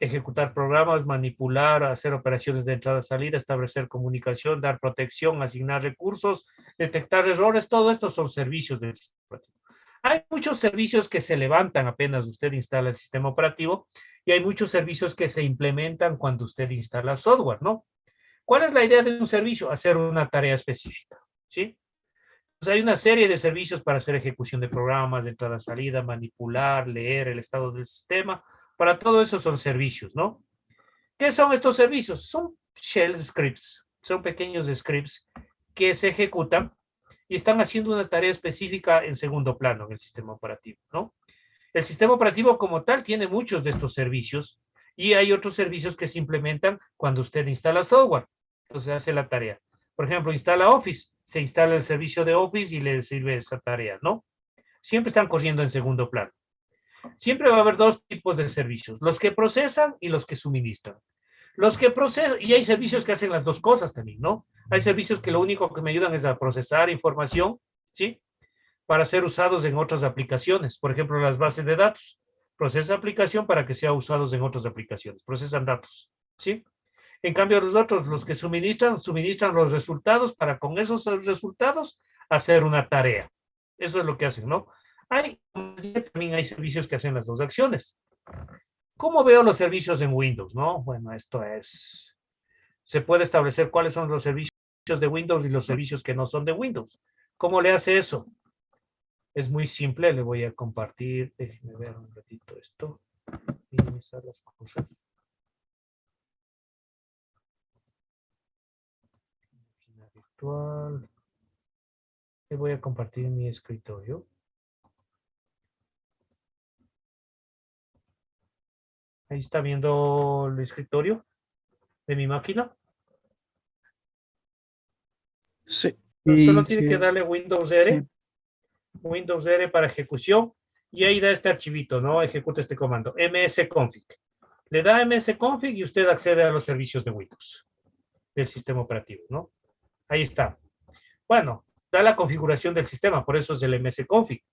ejecutar programas, manipular, hacer operaciones de entrada-salida, establecer comunicación, dar protección, asignar recursos, detectar errores, todo esto son servicios del sistema operativo. Hay muchos servicios que se levantan apenas usted instala el sistema operativo y hay muchos servicios que se implementan cuando usted instala software, ¿no? ¿Cuál es la idea de un servicio? Hacer una tarea específica, ¿sí? Pues hay una serie de servicios para hacer ejecución de programas, de entrada-salida, manipular, leer el estado del sistema. Para todo eso son servicios, ¿no? ¿Qué son estos servicios? Son shell scripts, son pequeños scripts que se ejecutan y están haciendo una tarea específica en segundo plano en el sistema operativo, ¿no? El sistema operativo como tal tiene muchos de estos servicios y hay otros servicios que se implementan cuando usted instala software. Entonces hace la tarea. Por ejemplo, instala Office, se instala el servicio de Office y le sirve esa tarea, ¿no? Siempre están corriendo en segundo plano. Siempre va a haber dos tipos de servicios, los que procesan y los que suministran. Los que procesan, y hay servicios que hacen las dos cosas también, ¿no? Hay servicios que lo único que me ayudan es a procesar información, ¿sí? Para ser usados en otras aplicaciones. Por ejemplo, las bases de datos. Procesa aplicación para que sea usados en otras aplicaciones. Procesan datos, ¿sí? En cambio, los otros, los que suministran los resultados para con esos resultados hacer una tarea. Eso es lo que hacen, ¿no? También hay servicios que hacen las dos acciones. ¿Cómo veo los servicios en Windows, no? Bueno, se puede establecer cuáles son los servicios de Windows y los servicios que no son de Windows. ¿Cómo le hace eso? Es muy simple, le voy a compartir, déjenme ver un ratito esto, minimizar las cosas. Virtual. Le voy a compartir mi escritorio. Ahí está viendo el escritorio de mi máquina. Sí. Solo tiene que darle Windows R. Sí. Windows R para ejecución. Y ahí da este archivito, ¿no? Ejecuta este comando, msconfig. Le da msconfig y usted accede a los servicios de Windows, del sistema operativo, ¿no? Ahí está. Bueno, da la configuración del sistema, por eso es el msconfig.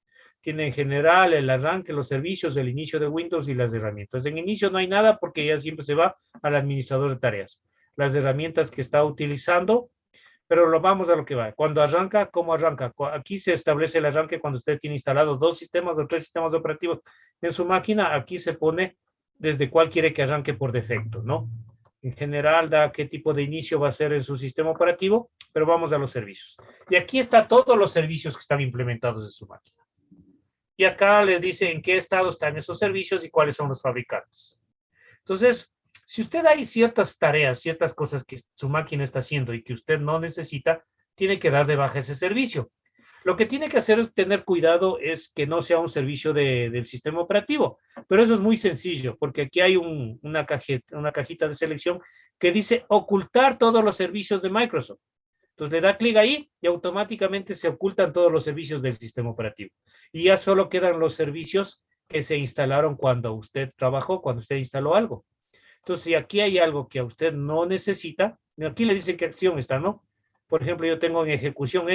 Tiene en general el arranque, los servicios, el inicio de Windows y las herramientas. En inicio no hay nada porque ya siempre se va al administrador de tareas. Las herramientas que está utilizando, pero vamos a lo que va. Cuando arranca, ¿cómo arranca? Aquí se establece el arranque cuando usted tiene instalados 2 sistemas o 3 sistemas operativos en su máquina. Aquí se pone desde cuál quiere que arranque por defecto, ¿no? En general da qué tipo de inicio va a ser en su sistema operativo, pero vamos a los servicios. Y aquí está todos los servicios que están implementados en su máquina. Y acá le dice en qué estado están esos servicios y cuáles son los fabricantes. Entonces, si usted hay ciertas tareas, ciertas cosas que su máquina está haciendo y que usted no necesita, tiene que dar de baja ese servicio. Lo que tiene que hacer es tener cuidado es que no sea un servicio del sistema operativo, pero eso es muy sencillo, porque aquí hay una cajita de selección que dice ocultar todos los servicios de Microsoft. Entonces le da clic ahí y automáticamente se ocultan todos los servicios del sistema operativo. Y ya solo quedan los servicios que se instalaron cuando usted trabajó, cuando usted instaló algo. Entonces, si aquí hay algo que a usted no necesita, aquí le dice qué acción está, ¿no? Por ejemplo, yo tengo en ejecución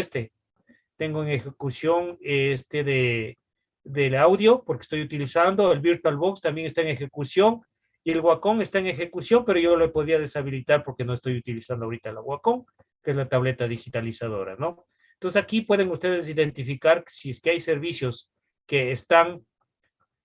tengo en ejecución del audio, porque estoy utilizando, el VirtualBox también está en ejecución, y el Wacom está en ejecución, pero yo lo podía deshabilitar porque no estoy utilizando ahorita la Wacom, que es la tableta digitalizadora, ¿no? Entonces aquí pueden ustedes identificar si es que hay servicios que están,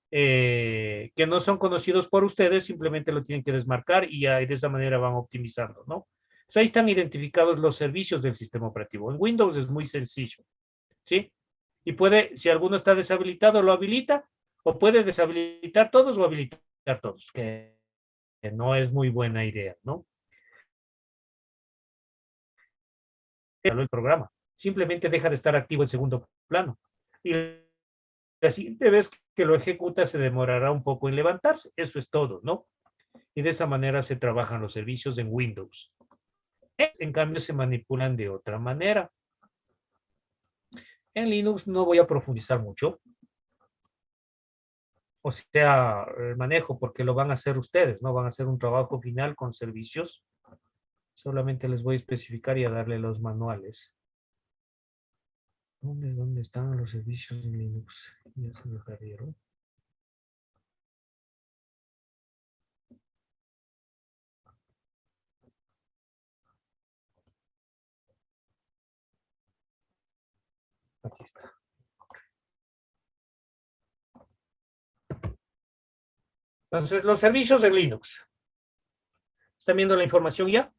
que no son conocidos por ustedes, simplemente lo tienen que desmarcar y ya de esa manera van optimizando, ¿no? Entonces ahí están identificados los servicios del sistema operativo. En Windows es muy sencillo, ¿sí? Y puede, si alguno está deshabilitado, lo habilita, o puede deshabilitar todos o habilitar todos, que no es muy buena idea, ¿no? El programa simplemente deja de estar activo en segundo plano. Y la siguiente vez que lo ejecuta se demorará un poco en levantarse. Eso es todo, ¿no? Y de esa manera se trabajan los servicios en Windows. En cambio, se manipulan de otra manera. En Linux no voy a profundizar mucho. O sea, el manejo, porque lo van a hacer ustedes, ¿no? Van a hacer un trabajo final con servicios. Solamente les voy a especificar y a darle los manuales. ¿Dónde están los servicios en Linux? Ya se me perdieron. Aquí está. Entonces, los servicios de Linux. ¿Están viendo la información ya?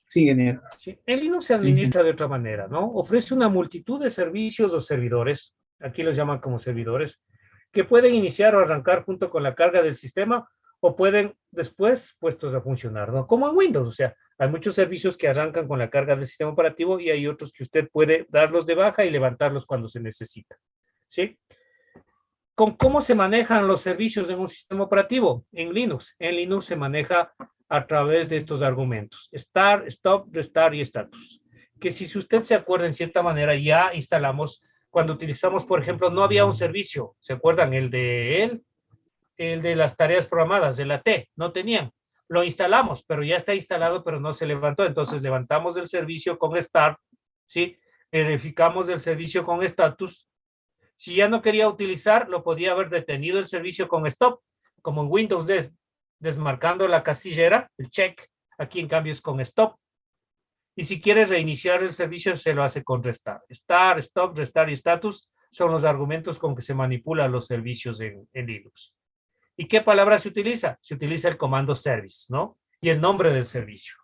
Sí, genial. Sí. En Linux se administra de otra manera, ¿no? Ofrece una multitud de servicios o servidores, aquí los llaman como servidores, que pueden iniciar o arrancar junto con la carga del sistema o pueden después puestos a funcionar, ¿no? Como en Windows, o sea, hay muchos servicios que arrancan con la carga del sistema operativo y hay otros que usted puede darlos de baja y levantarlos cuando se necesita, ¿sí? ¿Con cómo se manejan los servicios en un sistema operativo? En Linux. En Linux se maneja a través de estos argumentos. Start, stop, restart y status. Que si usted se acuerda en cierta manera, ya instalamos, cuando utilizamos, por ejemplo, no había un servicio, ¿se acuerdan? El de las tareas programadas, de la T, no tenían. Lo instalamos, pero ya está instalado, pero no se levantó. Entonces levantamos el servicio con start, ¿sí? Verificamos el servicio con status. Si ya no quería utilizar, lo podía haber detenido el servicio con stop, como en Windows desmarcando la casillera, el check. Aquí en cambio es con stop. Y si quiere reiniciar el servicio, se lo hace con restart. Start, stop, restart y status son los argumentos con que se manipulan los servicios en Linux. ¿Y qué palabra se utiliza? Se utiliza el comando service, ¿no? Y el nombre del servicio.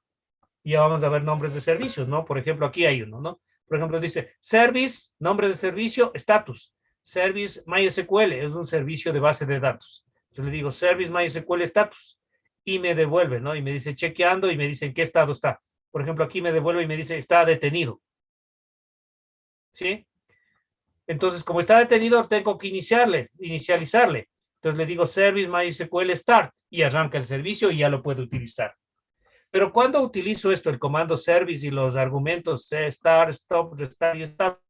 Y ya vamos a ver nombres de servicios, ¿no? Por ejemplo, aquí hay uno, ¿no? Por ejemplo, dice service, nombre de servicio, status. Service MySQL es un servicio de base de datos. Yo le digo Service MySQL status y me devuelve, ¿no? Y me dice chequeando y me dice en qué estado está. Por ejemplo, aquí me devuelve y me dice está detenido. ¿Sí? Entonces, como está detenido, tengo que inicializarle. Entonces le digo Service MySQL start y arranca el servicio y ya lo puedo utilizar. Pero cuando utilizo esto, el comando service y los argumentos start, stop, restart y status,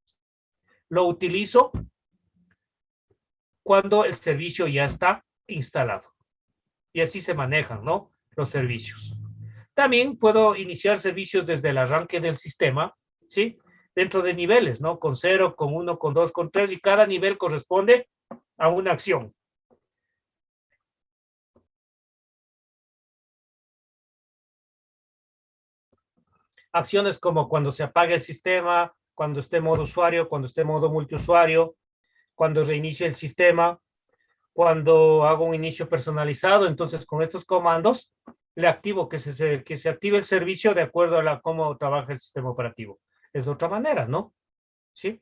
lo utilizo cuando el servicio ya está instalado. Y así se manejan, ¿no? Los servicios. También puedo iniciar servicios desde el arranque del sistema, ¿sí? dentro de niveles, ¿no? Con 0, con 1, con 2, con 3, y cada nivel corresponde a una acción. Acciones como cuando se apague el sistema, cuando esté en modo usuario, cuando esté en modo multiusuario, cuando reinicie el sistema, cuando hago un inicio personalizado. Entonces, con estos comandos, le activo que se active el servicio de acuerdo a cómo trabaja el sistema operativo. Es otra manera, ¿no? ¿Sí?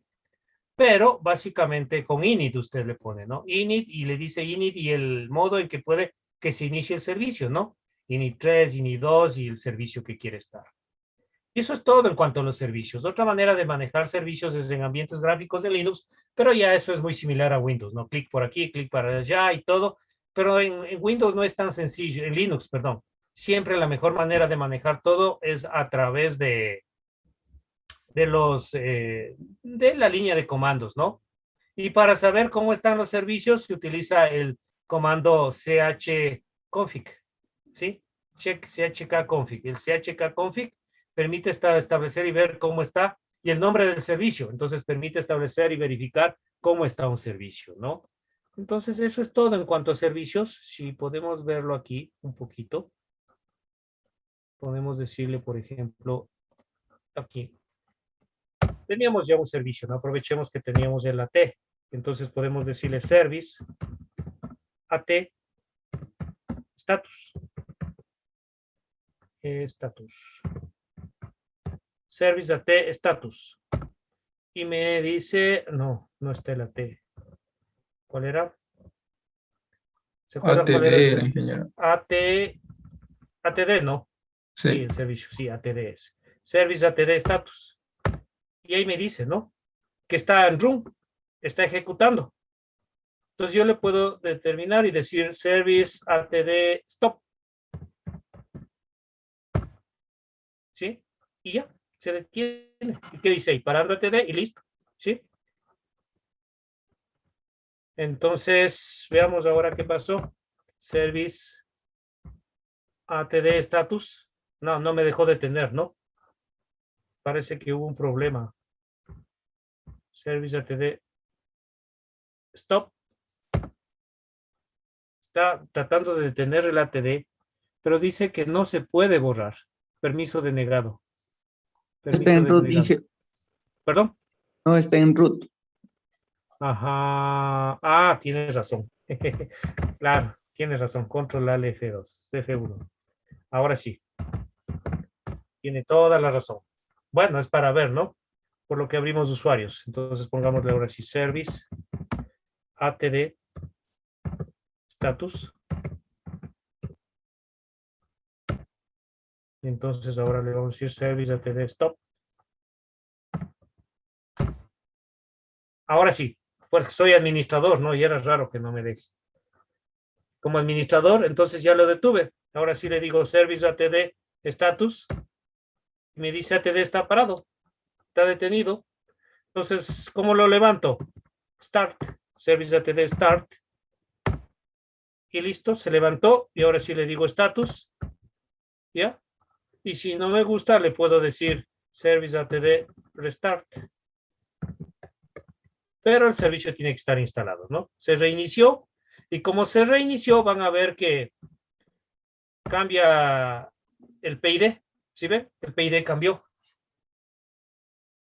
Pero básicamente con init usted le pone, ¿no? Init, y le dice init y el modo en que puede que se inicie el servicio, ¿no? Init 3, init 2 y el servicio que quiere estar. Y eso es todo en cuanto a los servicios. Otra manera de manejar servicios es en ambientes gráficos de Linux, pero ya eso es muy similar a Windows, ¿no? Clic por aquí, clic para allá y todo. Pero en Windows no es tan sencillo, en Linux, perdón. Siempre la mejor manera de manejar todo es a través de la línea de comandos, ¿no? Y para saber cómo están los servicios, se utiliza el comando chkconfig, ¿sí? chkconfig. El chkconfig permite establecer y ver cómo está, y el nombre del servicio. Entonces, permite establecer y verificar cómo está un servicio, ¿no? Entonces, eso es todo en cuanto a servicios. Si podemos verlo aquí un poquito, podemos decirle, por ejemplo, aquí. Teníamos ya un servicio, ¿no? Aprovechemos que teníamos el AT. Entonces podemos decirle service AT status. Status. Service AT status. Y me dice, no está el AT. ¿Cuál era? ¿Se acuerdan ATD cuál era era, ingeniero. ATD, ¿no? Sí, Sí. el servicio, sí, ATD es. Service ATD status. Y ahí me dice, ¿no? Que está en run, está ejecutando. Entonces yo le puedo determinar y decir service ATD stop. ¿Sí? Y ya, se detiene. ¿Y qué dice ahí? Parando ATD y listo. ¿Sí? Entonces, veamos ahora qué pasó. Service ATD status. No me dejó detener, ¿no? Parece que hubo un problema. Service ATD stop. Está tratando de detener el ATD, pero dice que no se puede borrar. Permiso denegado. Está Permiso en root, denegado. dije. ¿Perdón? No, está en root. Ajá. Ah, tienes razón. Claro, tienes razón. Control Alt F2, F1. Ahora sí. Tiene toda la razón. Bueno, es para ver, ¿no? Por lo que abrimos usuarios. Entonces pongámosle ahora sí service ATD status. Entonces ahora le vamos a decir service ATD stop. Ahora sí, porque soy administrador, ¿no? Y era raro que no me deje. Como administrador, entonces ya lo detuve. Ahora sí le digo service ATD status. Y me dice ATD está parado. Está detenido. Entonces, ¿cómo lo levanto? Start. Service ATD start. Y listo, se levantó. Y ahora sí le digo status. ¿Ya? Y si no me gusta, le puedo decir service ATD restart. Pero el servicio tiene que estar instalado, ¿no? Se reinició. Y como se reinició, van a ver que cambia el PID. ¿Sí ven? El PID cambió.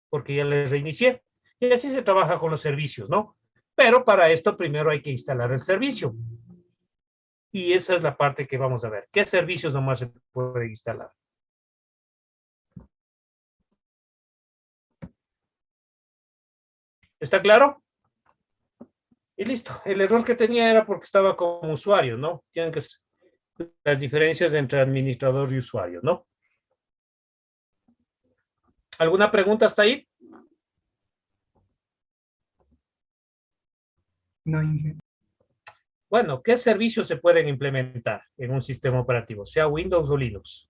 Porque ya les reinicié. Y así se trabaja con los servicios, ¿no? Pero para esto primero hay que instalar el servicio. Y esa es la parte que vamos a ver. ¿Qué servicios nomás se pueden instalar? ¿Está claro? Y listo. El error que tenía era porque estaba como usuario, ¿no? Tienen que ser las diferencias entre administrador y usuario, ¿no? ¿Alguna pregunta hasta ahí? No, ingeniero. Bueno, ¿qué servicios se pueden implementar en un sistema operativo, sea Windows o Linux?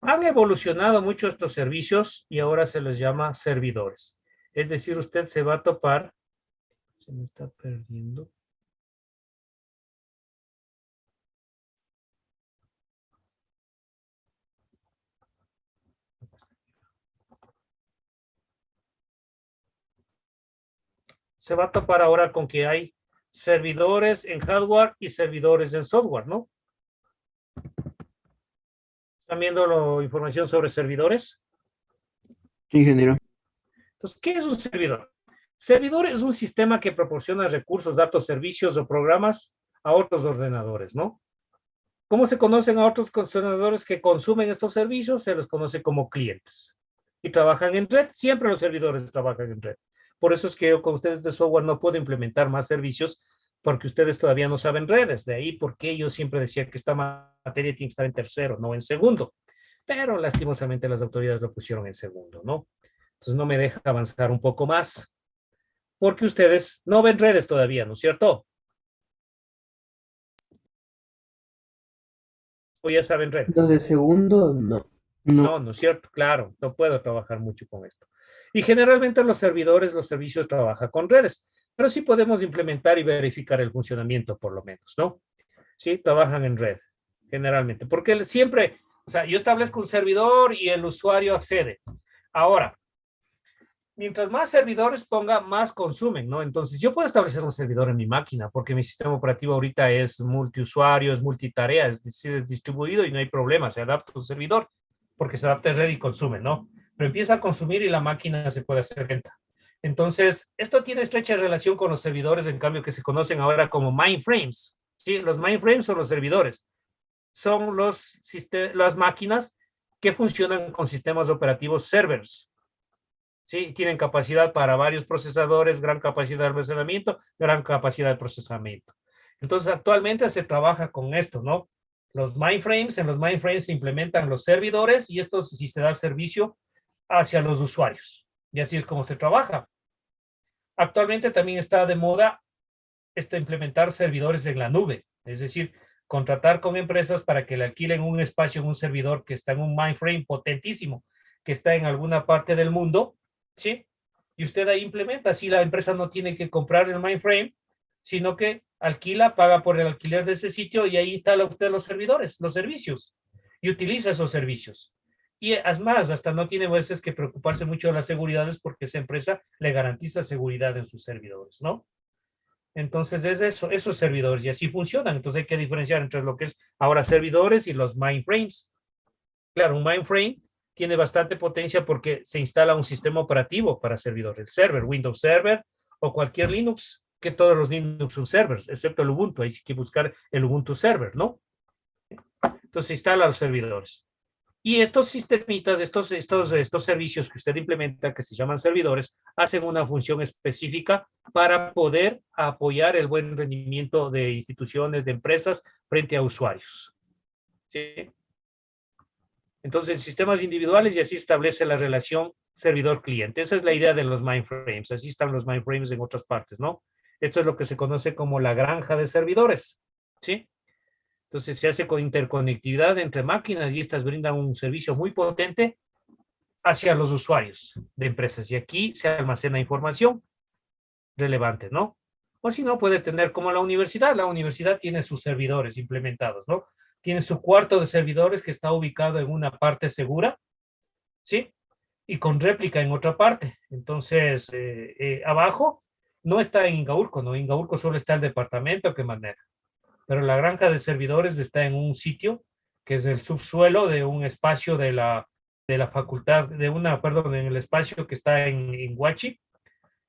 Han evolucionado mucho estos servicios y ahora se les llama servidores. Es decir, usted se va a topar, se me está perdiendo. se va a topar ahora con que hay servidores en hardware y servidores en software, ¿no? ¿Están viendo la información sobre servidores? Sí, ingeniero. Entonces, ¿qué es un servidor? Servidor es un sistema que proporciona recursos, datos, servicios o programas a otros ordenadores, ¿no? ¿Cómo se conocen a otros ordenadores que consumen estos servicios? Se los conoce como clientes. Y trabajan en red. Siempre los servidores trabajan en red. Por eso es que yo con ustedes de software no puedo implementar más servicios porque ustedes todavía no saben redes. De ahí porque yo siempre decía que esta materia tiene que estar en tercero, no en segundo. Pero lastimosamente las autoridades lo pusieron en segundo, ¿no? Entonces no me deja avanzar un poco más porque ustedes no ven redes todavía, ¿no es cierto? O ya saben redes. Entonces, segundo, no. No, no es cierto, claro, no puedo trabajar mucho con esto. Y generalmente los servidores, los servicios trabajan con redes, pero sí podemos implementar y verificar el funcionamiento por lo menos, ¿no? Sí, trabajan en red, generalmente, porque siempre, o sea, yo establezco un servidor y el usuario accede. Ahora, mientras más servidores ponga, más consumen, ¿no? Entonces, yo puedo establecer un servidor en mi máquina, porque mi sistema operativo ahorita es multiusuario, es multitarea, es decir, es distribuido y no hay problema, se adapta a un servidor, porque se adapta a red y consume, ¿no? Pero empieza a consumir y la máquina se puede hacer lenta. Entonces, esto tiene estrecha relación con los servidores, en cambio, que se conocen ahora como mainframes, ¿sí? Los mainframes son los servidores, son las máquinas que funcionan con sistemas operativos servers, ¿sí? Tienen capacidad para varios procesadores, gran capacidad de almacenamiento, gran capacidad de procesamiento. Entonces, actualmente se trabaja con esto, ¿no? Los mainframes, en los mainframes se implementan los servidores y esto sí se da servicio hacia los usuarios. Y así es como se trabaja. Actualmente también está de moda implementar servidores en la nube, es decir, contratar con empresas para que le alquilen un espacio en un servidor que está en un mainframe potentísimo, que está en alguna parte del mundo, ¿sí? Y usted ahí implementa, así la empresa no tiene que comprar el mainframe, sino que alquila, paga por el alquiler de ese sitio y ahí instala usted los servidores, los servicios, y utiliza esos servicios. Y además, hasta no tiene veces que preocuparse mucho de las seguridades porque esa empresa le garantiza seguridad en sus servidores, ¿no? Entonces es eso, esos servidores y así funcionan. Entonces hay que diferenciar entre lo que es ahora servidores y los mainframes. Claro, un mainframe tiene bastante potencia porque se instala un sistema operativo para servidores, el server, Windows Server o cualquier Linux, que todos los Linux son servers, excepto el Ubuntu. Hay que buscar el Ubuntu Server, ¿no? Entonces se instala los servidores. Y estos sistemitas, estos servicios que usted implementa, que se llaman servidores, hacen una función específica para poder apoyar el buen rendimiento de instituciones, de empresas, frente a usuarios. ¿Sí? Entonces, sistemas individuales y así establece la relación servidor-cliente. Esa es la idea de los mainframes. Así están los mainframes en otras partes, ¿no? Esto es lo que se conoce como la granja de servidores. ¿Sí? Entonces se hace con interconectividad entre máquinas y estas brindan un servicio muy potente hacia los usuarios de empresas. Y aquí se almacena información relevante, ¿no? O si no, puede tener como la universidad. La universidad tiene sus servidores implementados, ¿no? Tiene su cuarto de servidores que está ubicado en una parte segura, ¿sí? Y con réplica en otra parte. Entonces, abajo no está en Ingaurco, ¿no? En Ingaurco solo está el departamento que maneja. Pero la granja de servidores está en un sitio que es el subsuelo de un espacio de la facultad, perdón, en el espacio que está en Huachi,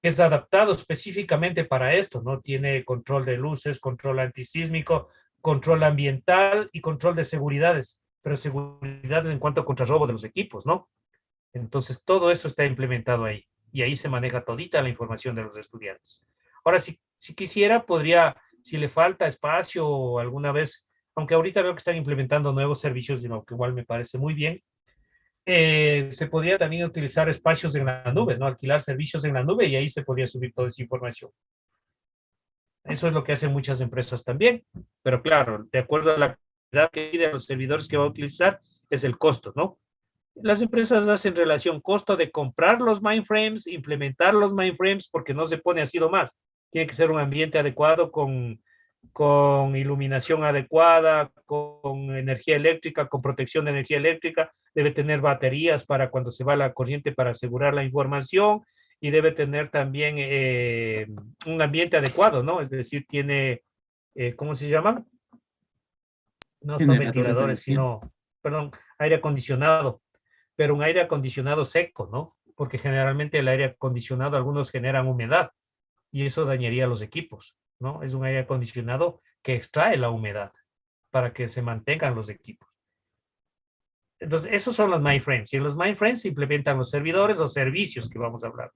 que es adaptado específicamente para esto, ¿no? Tiene control de luces, control antisísmico, control ambiental y control de seguridades, pero seguridades en cuanto a contrarrobo de los equipos, ¿no? Entonces, todo eso está implementado ahí y ahí se maneja todita la información de los estudiantes. Ahora, si quisiera, podría, si le falta espacio o alguna vez, aunque ahorita veo que están implementando nuevos servicios, lo que igual me parece muy bien, se podría también utilizar espacios en la nube, ¿no? Alquilar servicios en la nube y ahí se podría subir toda esa información. Eso es lo que hacen muchas empresas también, pero claro, de acuerdo a la calidad que pide a los servidores que va a utilizar, es el costo, ¿no? Las empresas hacen relación costo de comprar los mainframes, implementar los mainframes, porque no se pone así nomás. Tiene que ser un ambiente adecuado con iluminación adecuada, con energía eléctrica, con protección de energía eléctrica. Debe tener baterías para cuando se va la corriente para asegurar la información y debe tener también un ambiente adecuado, ¿no? Es decir, tiene, ¿cómo se llaman? No son Generadores de ventiladores, energía. sino, perdón, aire acondicionado, pero un aire acondicionado seco, ¿no? Porque generalmente el aire acondicionado, algunos generan humedad y eso dañaría los equipos, ¿no? Es un aire acondicionado que extrae la humedad para que se mantengan los equipos. Entonces, esos son los mainframes. Y en los mainframes se implementan los servidores o servicios que vamos a hablar.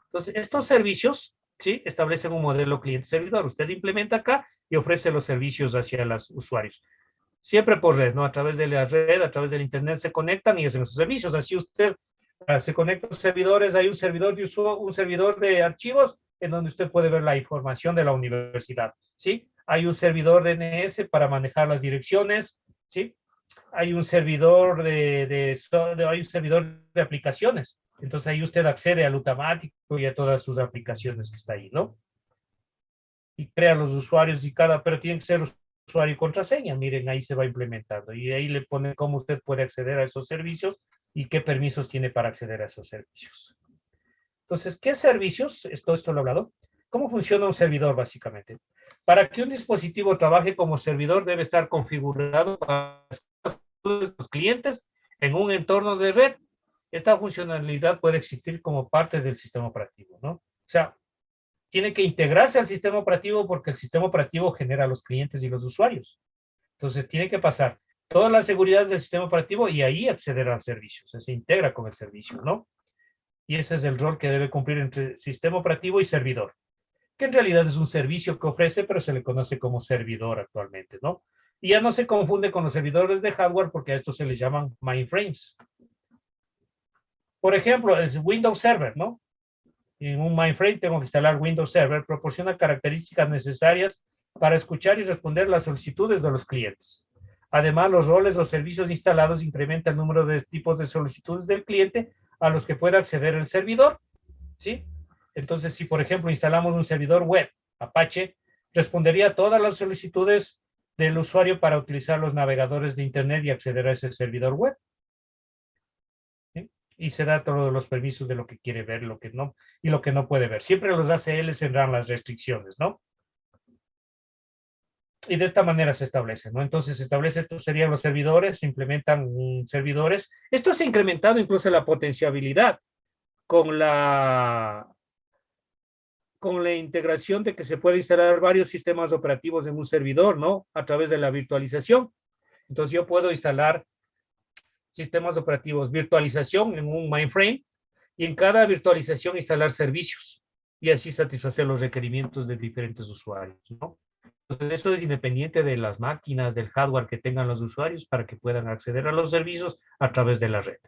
Entonces, estos servicios, ¿sí? Establecen un modelo cliente-servidor. Usted implementa acá y ofrece los servicios hacia los usuarios. Siempre por red, ¿no? A través de la red, a través del internet se conectan y hacen sus servicios. Así usted se conecta a los servidores, hay un servidor de un servidor de archivos en donde usted puede ver la información de la universidad, ¿sí? Hay un servidor DNS para manejar las direcciones, ¿sí? Hay un servidor hay un servidor de aplicaciones. Entonces ahí usted accede al automático y a todas sus aplicaciones que está ahí, ¿no? Y crea los usuarios pero tienen que ser usuario y contraseña. Miren, ahí se va implementando. Y ahí le pone cómo usted puede acceder a esos servicios y qué permisos tiene para acceder a esos servicios. Entonces, ¿qué servicios? Esto lo he hablado. ¿Cómo funciona un servidor, básicamente? Para que un dispositivo trabaje como servidor, debe estar configurado para los clientes en un entorno de red. Esta funcionalidad puede existir como parte del sistema operativo, ¿no? O sea, tiene que integrarse al sistema operativo porque el sistema operativo genera los clientes y los usuarios. Entonces, tiene que pasar toda la seguridad del sistema operativo y ahí acceder al servicio. O sea, se integra con el servicio, ¿no? Y ese es el rol que debe cumplir entre sistema operativo y servidor, que en realidad es un servicio que ofrece, pero se le conoce como servidor actualmente, ¿no? Y ya no se confunde con los servidores de hardware porque a estos se les llaman mainframes. Por ejemplo, el Windows Server, ¿no? En un mainframe tengo que instalar Windows Server, proporciona características necesarias para escuchar y responder las solicitudes de los clientes. Además, los roles o servicios instalados incrementan el número de tipos de solicitudes del cliente a los que puede acceder el servidor, ¿sí? Entonces, si por ejemplo instalamos un servidor web, Apache, respondería a todas las solicitudes del usuario para utilizar los navegadores de Internet y acceder a ese servidor web. ¿Sí? Y se da todos los permisos de lo que quiere ver, lo que no, y lo que no puede ver. Siempre los ACL tendrán las restricciones, ¿no? Y de esta manera se establece, ¿no? Entonces se establece, estos serían los servidores, se implementan servidores. Esto se ha incrementado incluso la potenciabilidad con la integración de que se puede instalar varios sistemas operativos en un servidor, ¿no? A través de la virtualización. Entonces yo puedo instalar sistemas operativos, virtualización en un mainframe y en cada virtualización instalar servicios y así satisfacer los requerimientos de diferentes usuarios, ¿no? Entonces, eso es independiente de las máquinas, del hardware que tengan los usuarios para que puedan acceder a los servicios a través de la red.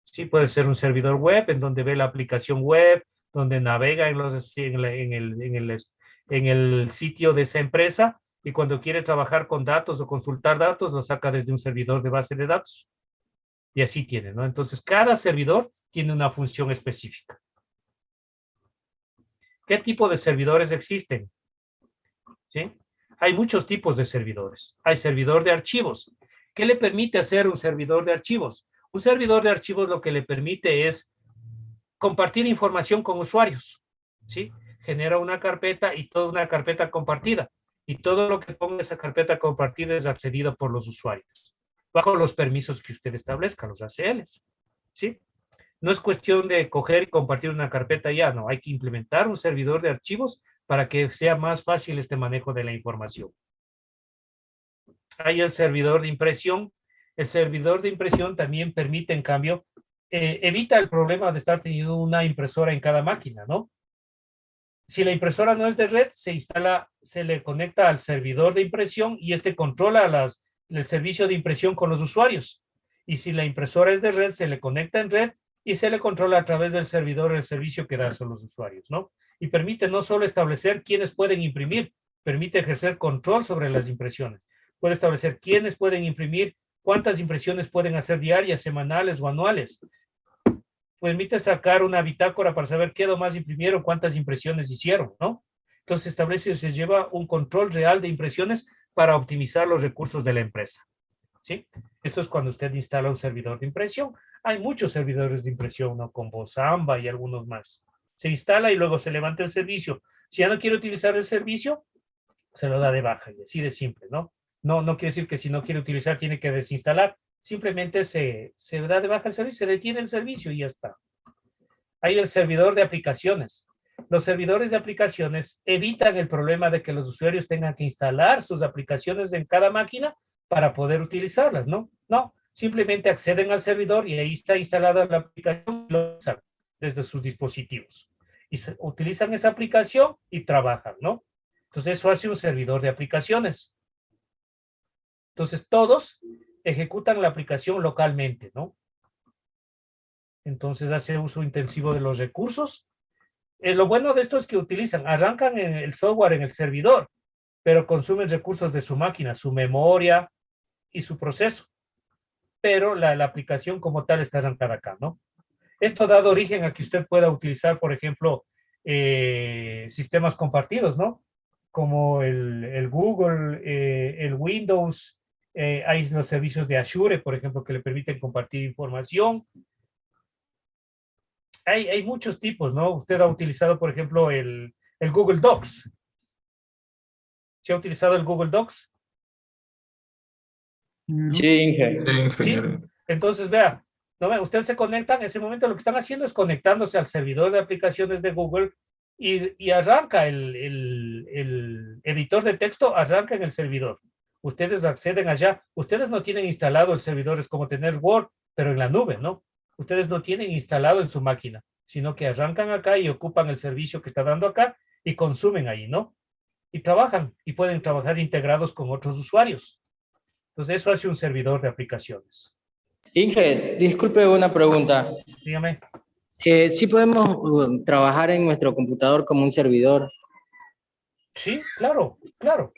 Sí, puede ser un servidor web en donde ve la aplicación web, donde navega en el sitio de esa empresa y cuando quiere trabajar con datos o consultar datos, lo saca desde un servidor de base de datos. Y así tiene, ¿no? Entonces, cada servidor tiene una función específica. ¿Qué tipo de servidores existen? ¿Sí? Hay muchos tipos de servidores. Hay servidor de archivos. ¿Qué le permite hacer un servidor de archivos? Un servidor de archivos lo que le permite es compartir información con usuarios, ¿sí? Genera una carpeta y toda una carpeta compartida. Y todo lo que ponga esa carpeta compartida es accedido por los usuarios, bajo los permisos que usted establezca, los ACLs, ¿sí? No es cuestión de coger y compartir una carpeta ya, no. Hay que implementar un servidor de archivos para que sea más fácil este manejo de la información. Hay el servidor de impresión. El servidor de impresión también permite, en cambio, evita el problema de estar teniendo una impresora en cada máquina, ¿no? Si la impresora no es de red, se le conecta al servidor de impresión y este controla el servicio de impresión con los usuarios. Y si la impresora es de red, se le conecta en red y se le controla a través del servidor el servicio que da a los usuarios, ¿no? Y permite no solo establecer quiénes pueden imprimir, permite ejercer control sobre las impresiones. Puede establecer quiénes pueden imprimir, cuántas impresiones pueden hacer diarias, semanales o anuales. Permite sacar una bitácora para saber qué más imprimieron, cuántas impresiones hicieron, ¿no? Entonces se lleva un control real de impresiones para optimizar los recursos de la empresa, ¿sí? Esto es cuando usted instala un servidor de impresión. Hay muchos servidores de impresión, ¿no? Con Samba y algunos más. Se instala y luego se levanta el servicio. Si ya no quiere utilizar el servicio, se lo da de baja y así de simple, ¿no? No quiere decir que si no quiere utilizar tiene que desinstalar. Simplemente se da de baja el servicio, se detiene el servicio y ya está. Hay el servidor de aplicaciones. Los servidores de aplicaciones evitan el problema de que los usuarios tengan que instalar sus aplicaciones en cada máquina para poder utilizarlas, ¿no? No, simplemente acceden al servidor y ahí está instalada la aplicación desde sus dispositivos. Y utilizan esa aplicación y trabajan, ¿no? Entonces eso hace un servidor de aplicaciones. Entonces todos ejecutan la aplicación localmente, ¿no? Entonces hace uso intensivo de los recursos. Lo bueno de esto es que arrancan el software en el servidor, pero consumen recursos de su máquina, su memoria y su proceso. Pero la aplicación como tal está arrancada acá, ¿no? Esto ha dado origen a que usted pueda utilizar, por ejemplo, sistemas compartidos, ¿no? Como el Google, el Windows, hay los servicios de Azure, por ejemplo, que le permiten compartir información. Hay muchos tipos, ¿no? Usted ha utilizado, por ejemplo, el Google Docs. ¿Se ha utilizado el Google Docs? No. Sí, Inge. Sí, ingeniero. ¿Sí? Entonces, vea, ¿no? Usted se conecta, en ese momento lo que están haciendo es conectándose al servidor de aplicaciones de Google y arranca el editor de texto, arranca en el servidor. Ustedes acceden allá. Ustedes no tienen instalado el servidor, es como tener Word, pero en la nube, ¿no? Ustedes no tienen instalado en su máquina, sino que arrancan acá y ocupan el servicio que está dando acá y consumen ahí, ¿no? Y trabajan, y pueden trabajar integrados con otros usuarios. Entonces, eso hace un servidor de aplicaciones. Inge, disculpe una pregunta. Dígame. ¿Sí podemos trabajar en nuestro computador como un servidor? Sí, claro, claro.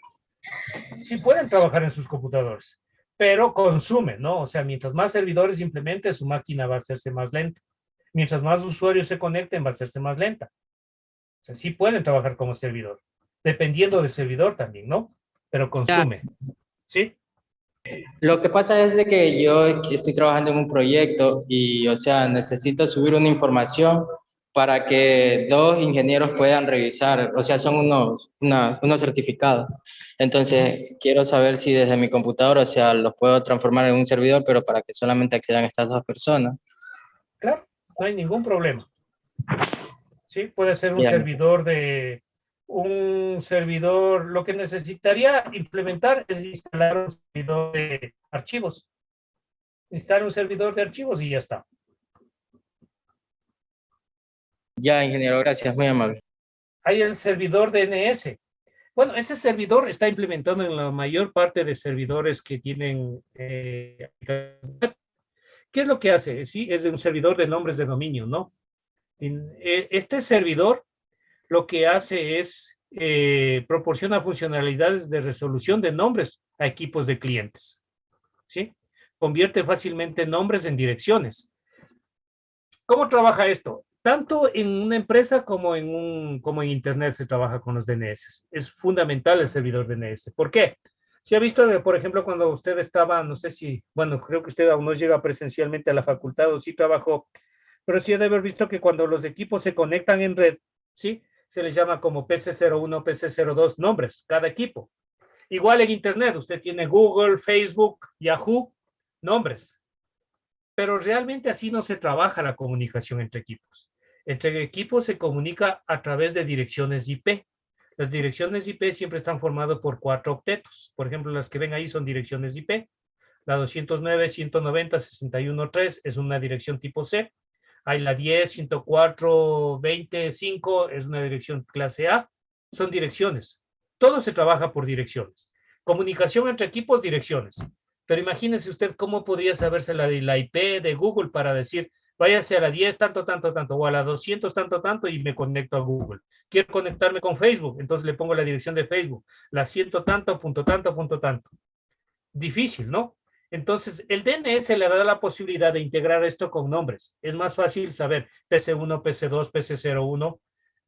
Sí pueden trabajar en sus computadores, pero consumen, ¿no? O sea, mientras más servidores implemente, su máquina va a hacerse más lenta. Mientras más usuarios se conecten, va a hacerse más lenta. O sea, sí pueden trabajar como servidor, dependiendo del servidor también, ¿no? Pero consume, ¿sí? Lo que pasa es de que yo estoy trabajando en un proyecto y, o sea, necesito subir una información para que dos ingenieros puedan revisar, o sea, son unos certificados. Entonces, quiero saber si desde mi computadora, o sea, los puedo transformar en un servidor, pero para que solamente accedan estas dos personas. Claro, no hay ningún problema. Sí, puede ser un Bien. servidor, lo que necesitaría implementar es instalar un servidor de archivos. Instalar un servidor de archivos y ya está. Ya, ingeniero, gracias, muy amable. Hay el servidor DNS. Bueno, ese servidor está implementado en la mayor parte de servidores que tienen ¿qué es lo que hace? Sí, es un servidor de nombres de dominio, ¿no? Este servidor lo que hace es proporciona funcionalidades de resolución de nombres a equipos de clientes, ¿sí? Convierte fácilmente nombres en direcciones. ¿Cómo trabaja esto? Tanto en una empresa como en Internet se trabaja con los DNS. Es fundamental el servidor DNS. ¿Por qué? Si ha visto, por ejemplo, cuando usted estaba, no sé si, bueno, creo que usted aún no llega presencialmente a la facultad o sí trabajó, pero sí ha de haber visto que cuando los equipos se conectan en red, ¿sí? Se les llama como PC01, PC02 nombres, cada equipo. Igual en Internet, usted tiene Google, Facebook, Yahoo, nombres. Pero realmente así no se trabaja la comunicación entre equipos. Entre equipos se comunica a través de direcciones IP. Las direcciones IP siempre están formadas por 4 octetos. Por ejemplo, las que ven ahí son direcciones IP. La 209.190.61.3 es una dirección tipo C. Hay la 10.104.20.5 es una dirección clase A. Son direcciones. Todo se trabaja por direcciones. Comunicación entre equipos, direcciones. Pero imagínese usted cómo podría saberse la IP de Google para decir, váyase a la 10 tanto, tanto, tanto, o a la 200 tanto, tanto, y me conecto a Google. Quiero conectarme con Facebook, entonces le pongo la dirección de Facebook, la ciento tanto, punto tanto, punto tanto. Difícil, ¿no? Entonces, el DNS le da la posibilidad de integrar esto con nombres. Es más fácil saber PC1, PC2, PC01,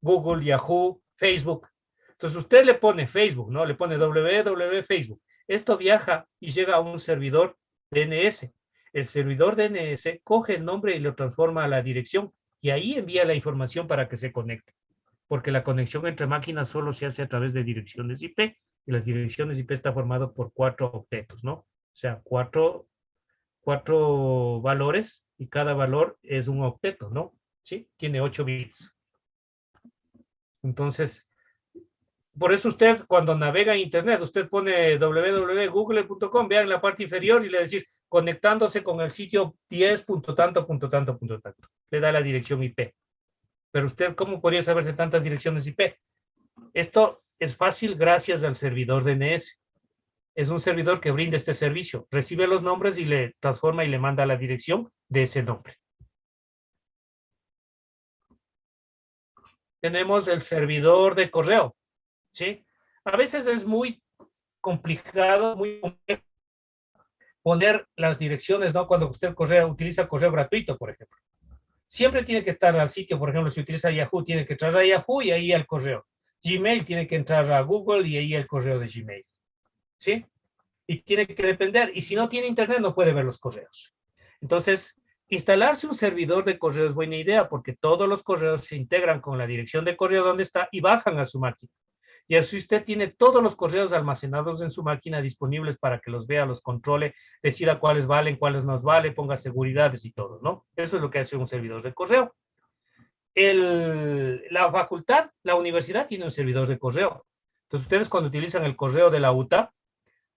Google, Yahoo, Facebook. Entonces, usted le pone Facebook, ¿no? Le pone www Facebook. Esto viaja y llega a un servidor DNS. El servidor DNS coge el nombre y lo transforma a la dirección y ahí envía la información para que se conecte. Porque la conexión entre máquinas solo se hace a través de direcciones IP y las direcciones IP están formadas por 4 octetos, ¿no? O sea, cuatro valores y cada valor es un octeto, ¿no? ¿Sí? Tiene 8 bits. Entonces, por eso usted cuando navega en internet, usted pone www.google.com, vea en la parte inferior y le decís conectándose con el sitio 10. Tanto. Le da la dirección IP. Pero usted, ¿cómo podría saberse tantas direcciones IP? Esto es fácil gracias al servidor DNS. Es un servidor que brinda este servicio. Recibe los nombres y le transforma y le manda la dirección de ese nombre. Tenemos el servidor de correo, ¿sí? A veces es muy complicado, muy complejo poner las direcciones, ¿no? Cuando usted utiliza correo gratuito, por ejemplo. Siempre tiene que estar al sitio, por ejemplo, si utiliza Yahoo, tiene que entrar a Yahoo y ahí al correo. Gmail tiene que entrar a Google y ahí el correo de Gmail, ¿sí? Y tiene que depender, y si no tiene internet no puede ver los correos. Entonces, instalarse un servidor de correo es buena idea porque todos los correos se integran con la dirección de correo donde está y bajan a su máquina. Y así usted tiene todos los correos almacenados en su máquina disponibles para que los vea, los controle, decida cuáles valen, cuáles no valen, ponga seguridades y todo, ¿no? Eso es lo que hace un servidor de correo. La facultad, la universidad tiene un servidor de correo. Entonces, ustedes cuando utilizan el correo de la UTA,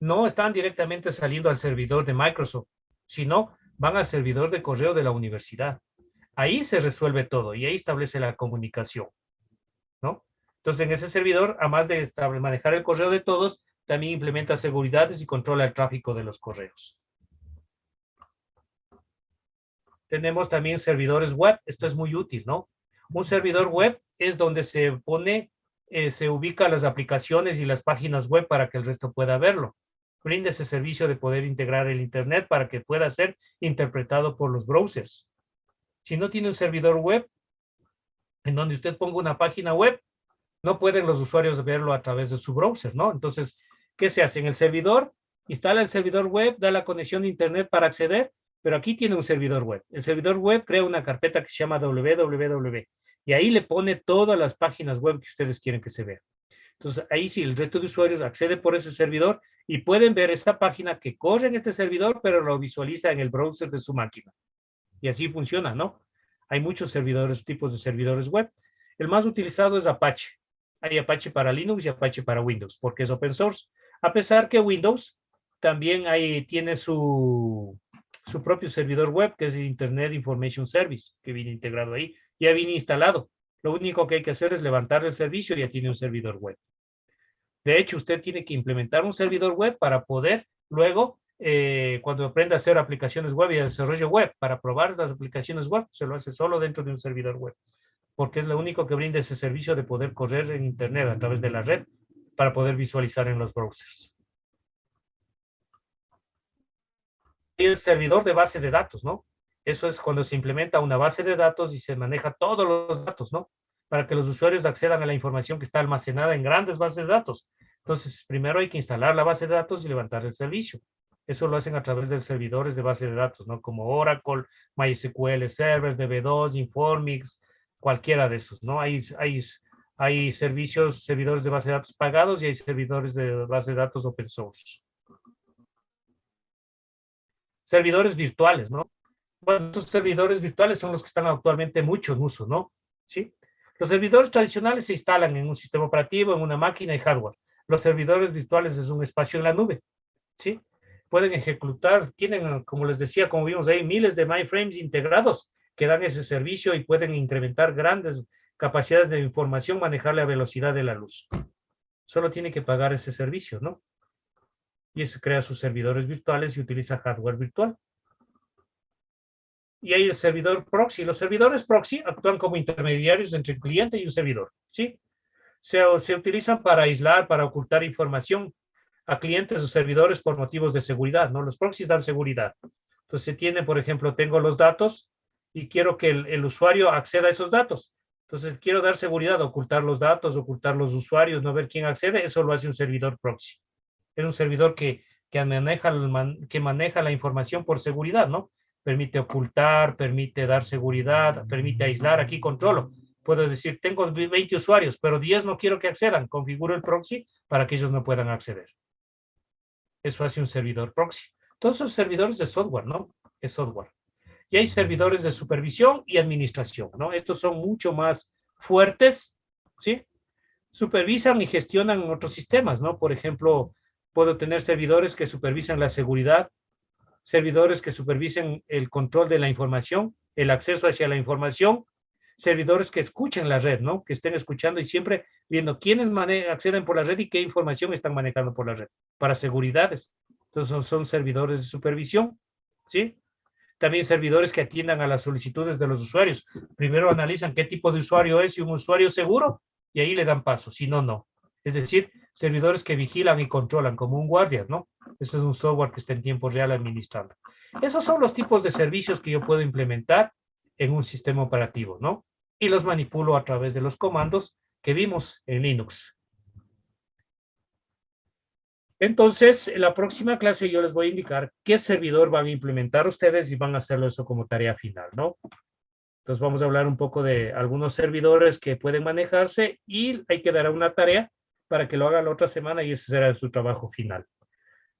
no están directamente saliendo al servidor de Microsoft, sino van al servidor de correo de la universidad. Ahí se resuelve todo y ahí establece la comunicación, ¿no? Entonces, en ese servidor, además de manejar el correo de todos, también implementa seguridades y controla el tráfico de los correos. Tenemos también servidores web. Esto es muy útil, ¿no? Un servidor web es donde se pone, se ubican las aplicaciones y las páginas web para que el resto pueda verlo. Brinda ese servicio de poder integrar el Internet para que pueda ser interpretado por los browsers. Si no tiene un servidor web, en donde usted ponga una página web, no pueden los usuarios verlo a través de su browser, ¿no? Entonces, ¿qué se hace? En el servidor, instala el servidor web, da la conexión de Internet para acceder, pero aquí tiene un servidor web. El servidor web crea una carpeta que se llama www y ahí le pone todas las páginas web que ustedes quieren que se vean. Entonces, ahí sí, el resto de usuarios accede por ese servidor y pueden ver esa página que corre en este servidor, pero lo visualiza en el browser de su máquina. Y así funciona, ¿no? Hay muchos tipos de servidores web. El más utilizado es Apache. Hay Apache para Linux y Apache para Windows, porque es open source. A pesar que Windows también tiene su propio servidor web, que es el Internet Information Service, que viene integrado ahí. Ya viene instalado. Lo único que hay que hacer es levantar el servicio y ya tiene un servidor web. De hecho, usted tiene que implementar un servidor web para poder luego, cuando aprenda a hacer aplicaciones web y desarrollo web, para probar las aplicaciones web, se lo hace solo dentro de un servidor web, porque es lo único que brinda ese servicio de poder correr en Internet a través de la red para poder visualizar en los browsers. Y el servidor de base de datos, ¿no? Eso es cuando se implementa una base de datos y se maneja todos los datos, ¿no? Para que los usuarios accedan a la información que está almacenada en grandes bases de datos. Entonces, primero hay que instalar la base de datos y levantar el servicio. Eso lo hacen a través de servidores de base de datos, ¿no? Como Oracle, MySQL Server, DB2, Informix, cualquiera de esos, ¿no? Hay servidores de base de datos pagados y hay servidores de base de datos open source. Servidores virtuales, ¿no? Bueno, estos servidores virtuales son los que están actualmente mucho en uso, ¿no? ¿Sí? Los servidores tradicionales se instalan en un sistema operativo, en una máquina y hardware. Los servidores virtuales es un espacio en la nube, ¿sí? Pueden ejecutar, tienen, como les decía, como vimos ahí, miles de mainframes integrados que dan ese servicio y pueden incrementar grandes capacidades de información, manejar la velocidad de la luz. Solo tiene que pagar ese servicio, ¿no? Y eso crea sus servidores virtuales y utiliza hardware virtual. Y hay el servidor proxy. Los servidores proxy actúan como intermediarios entre el cliente y un servidor, ¿sí? Se utilizan para aislar, para ocultar información a clientes o servidores por motivos de seguridad, ¿no? Los proxies dan seguridad. Entonces, se tiene, por ejemplo, tengo los datos y quiero que el usuario acceda a esos datos. Entonces, quiero dar seguridad, ocultar los datos, ocultar los usuarios, no ver quién accede. Eso lo hace un servidor proxy. Es un servidor que que maneja la información por seguridad, ¿no? Permite ocultar, permite dar seguridad, permite aislar. Aquí controlo. Puedo decir, tengo 20 usuarios, pero 10 no quiero que accedan. Configuro el proxy para que ellos no puedan acceder. Eso hace un servidor proxy. Todos esos servidores de software, ¿no? Es software. Y hay servidores de supervisión y administración, ¿no? Estos son mucho más fuertes, ¿sí? Supervisan y gestionan otros sistemas, ¿no? Por ejemplo, puedo tener servidores que supervisan la seguridad, servidores que supervisen el control de la información, el acceso hacia la información, servidores que escuchen la red, ¿no? Que estén escuchando y siempre viendo quiénes acceden por la red y qué información están manejando por la red, para seguridades. Entonces son servidores de supervisión, ¿sí? También servidores que atiendan a las solicitudes de los usuarios. Primero analizan qué tipo de usuario es y un usuario seguro, y ahí le dan paso, si no, no. Es decir, servidores que vigilan y controlan como un guardia, ¿no? Eso es un software que está en tiempo real administrando. Esos son los tipos de servicios que yo puedo implementar en un sistema operativo, ¿no? Y los manipulo a través de los comandos que vimos en Linux. Entonces, en la próxima clase yo les voy a indicar qué servidor van a implementar ustedes y van a hacerlo eso como tarea final, ¿no? Entonces vamos a hablar un poco de algunos servidores que pueden manejarse y hay que dar una tarea para que lo hagan la otra semana y ese será su trabajo final.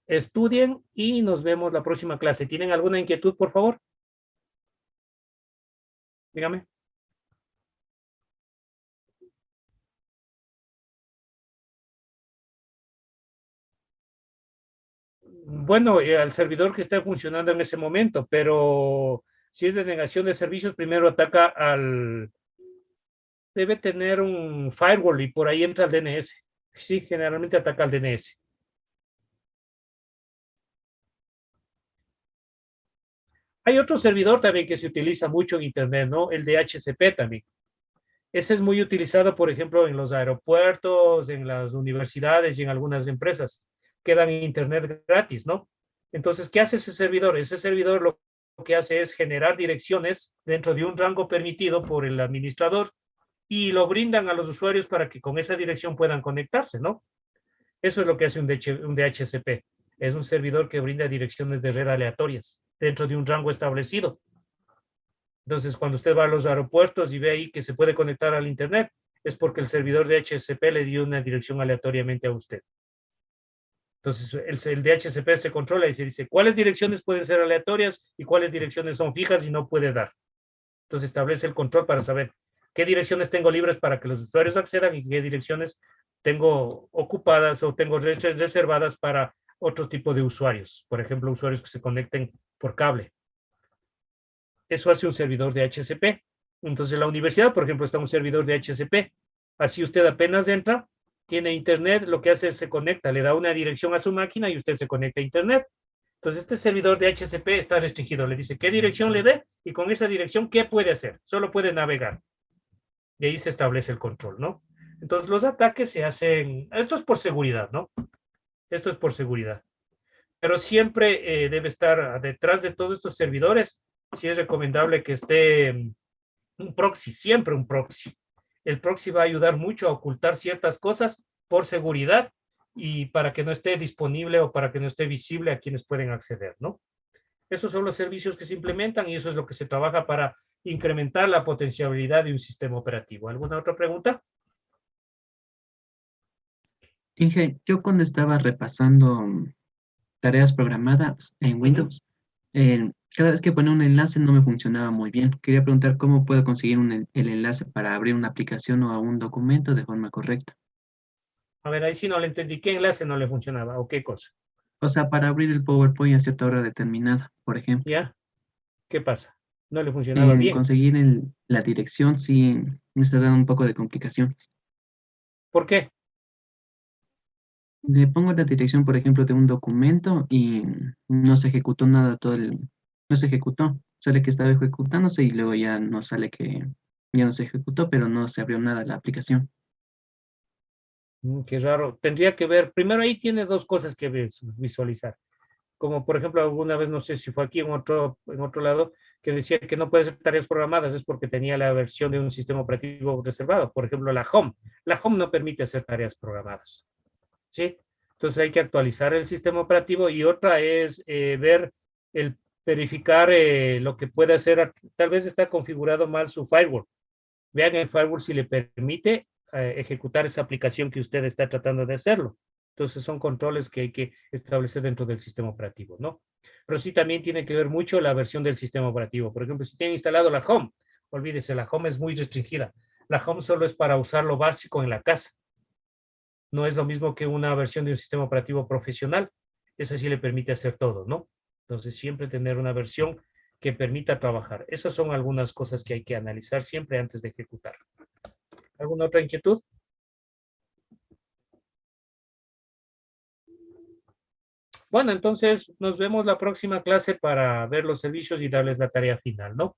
Estudien y nos vemos la próxima clase. ¿Tienen alguna inquietud, por favor? Dígame. Bueno, al servidor que esté funcionando en ese momento, pero si es de negación de servicios, primero ataca al... Debe tener un firewall y por ahí entra el DNS. Sí, generalmente ataca al DNS. Hay otro servidor también que se utiliza mucho en Internet, ¿no? El de DHCP también. Ese es muy utilizado, por ejemplo, en los aeropuertos, en las universidades y en algunas empresas que dan Internet gratis, ¿no? Entonces, ¿qué hace ese servidor? Ese servidor lo que hace es generar direcciones dentro de un rango permitido por el administrador y lo brindan a los usuarios para que con esa dirección puedan conectarse, ¿no? Eso es lo que hace un DHCP. Es un servidor que brinda direcciones de red aleatorias dentro de un rango establecido. Entonces, cuando usted va a los aeropuertos y ve ahí que se puede conectar al Internet, es porque el servidor de DHCP le dio una dirección aleatoriamente a usted. Entonces, el DHCP se controla y se dice cuáles direcciones pueden ser aleatorias y cuáles direcciones son fijas y no puede dar. Entonces, establece el control para saber qué direcciones tengo libres para que los usuarios accedan y qué direcciones tengo ocupadas o tengo reservadas para otro tipo de usuarios. Por ejemplo, usuarios que se conecten por cable. Eso hace un servidor de DHCP. Entonces, la universidad, por ejemplo, está un servidor de DHCP. Así usted apenas entra, tiene internet, lo que hace es se conecta, le da una dirección a su máquina y usted se conecta a internet. Entonces, este servidor de DHCP está restringido. Le dice qué dirección le dé y con esa dirección, ¿qué puede hacer? Solo puede navegar. Y ahí se establece el control, ¿no? Entonces, los ataques se hacen... Esto es por seguridad, ¿no? Esto es por seguridad. Pero siempre debe estar detrás de todos estos servidores. Sí es recomendable que esté un proxy, siempre un proxy. El proxy va a ayudar mucho a ocultar ciertas cosas por seguridad y para que no esté disponible o para que no esté visible a quienes pueden acceder, ¿no? Esos son los servicios que se implementan y eso es lo que se trabaja para incrementar la potencialidad de un sistema operativo. ¿Alguna otra pregunta? Inge, yo cuando estaba repasando tareas programadas en Windows, cada vez que ponía un enlace no me funcionaba muy bien. Quería preguntar cómo puedo conseguir el enlace para abrir una aplicación o un documento de forma correcta. A ver, ahí sí no le entendí. ¿Qué enlace no le funcionaba o qué cosa? O sea, para abrir el PowerPoint a cierta hora determinada, por ejemplo. ¿Ya? ¿Qué pasa? No le funcionaba bien. Conseguir la dirección sí me está dando un poco de complicaciones. ¿Por qué? Le pongo la dirección, por ejemplo, de un documento y no se ejecutó nada no se ejecutó. Sale que estaba ejecutándose y luego ya no sale que ya no se ejecutó, pero no se abrió nada la aplicación. Qué raro. Tendría que ver. Primero ahí tiene dos cosas que visualizar. Como por ejemplo, alguna vez, no sé si fue aquí en otro lado, que decía que no puede hacer tareas programadas, es porque tenía la versión de un sistema operativo reservado. Por ejemplo, la Home. La Home no permite hacer tareas programadas. ¿Sí? Entonces hay que actualizar el sistema operativo y otra es verificar lo que puede hacer. Tal vez está configurado mal su firewall. Vean el firewall si le permite ejecutar esa aplicación que usted está tratando de hacerlo. Entonces son controles que hay que establecer dentro del sistema operativo, ¿no? Pero sí también tiene que ver mucho la versión del sistema operativo. Por ejemplo, si tiene instalado la Home, olvídese, la Home es muy restringida. La Home solo es para usar lo básico en la casa. No es lo mismo que una versión de un sistema operativo profesional. Eso sí le permite hacer todo, ¿no? Entonces siempre tener una versión que permita trabajar. Esas son algunas cosas que hay que analizar siempre antes de ejecutar. ¿Alguna otra inquietud? Bueno, entonces nos vemos la próxima clase para ver los servicios y darles la tarea final, ¿no?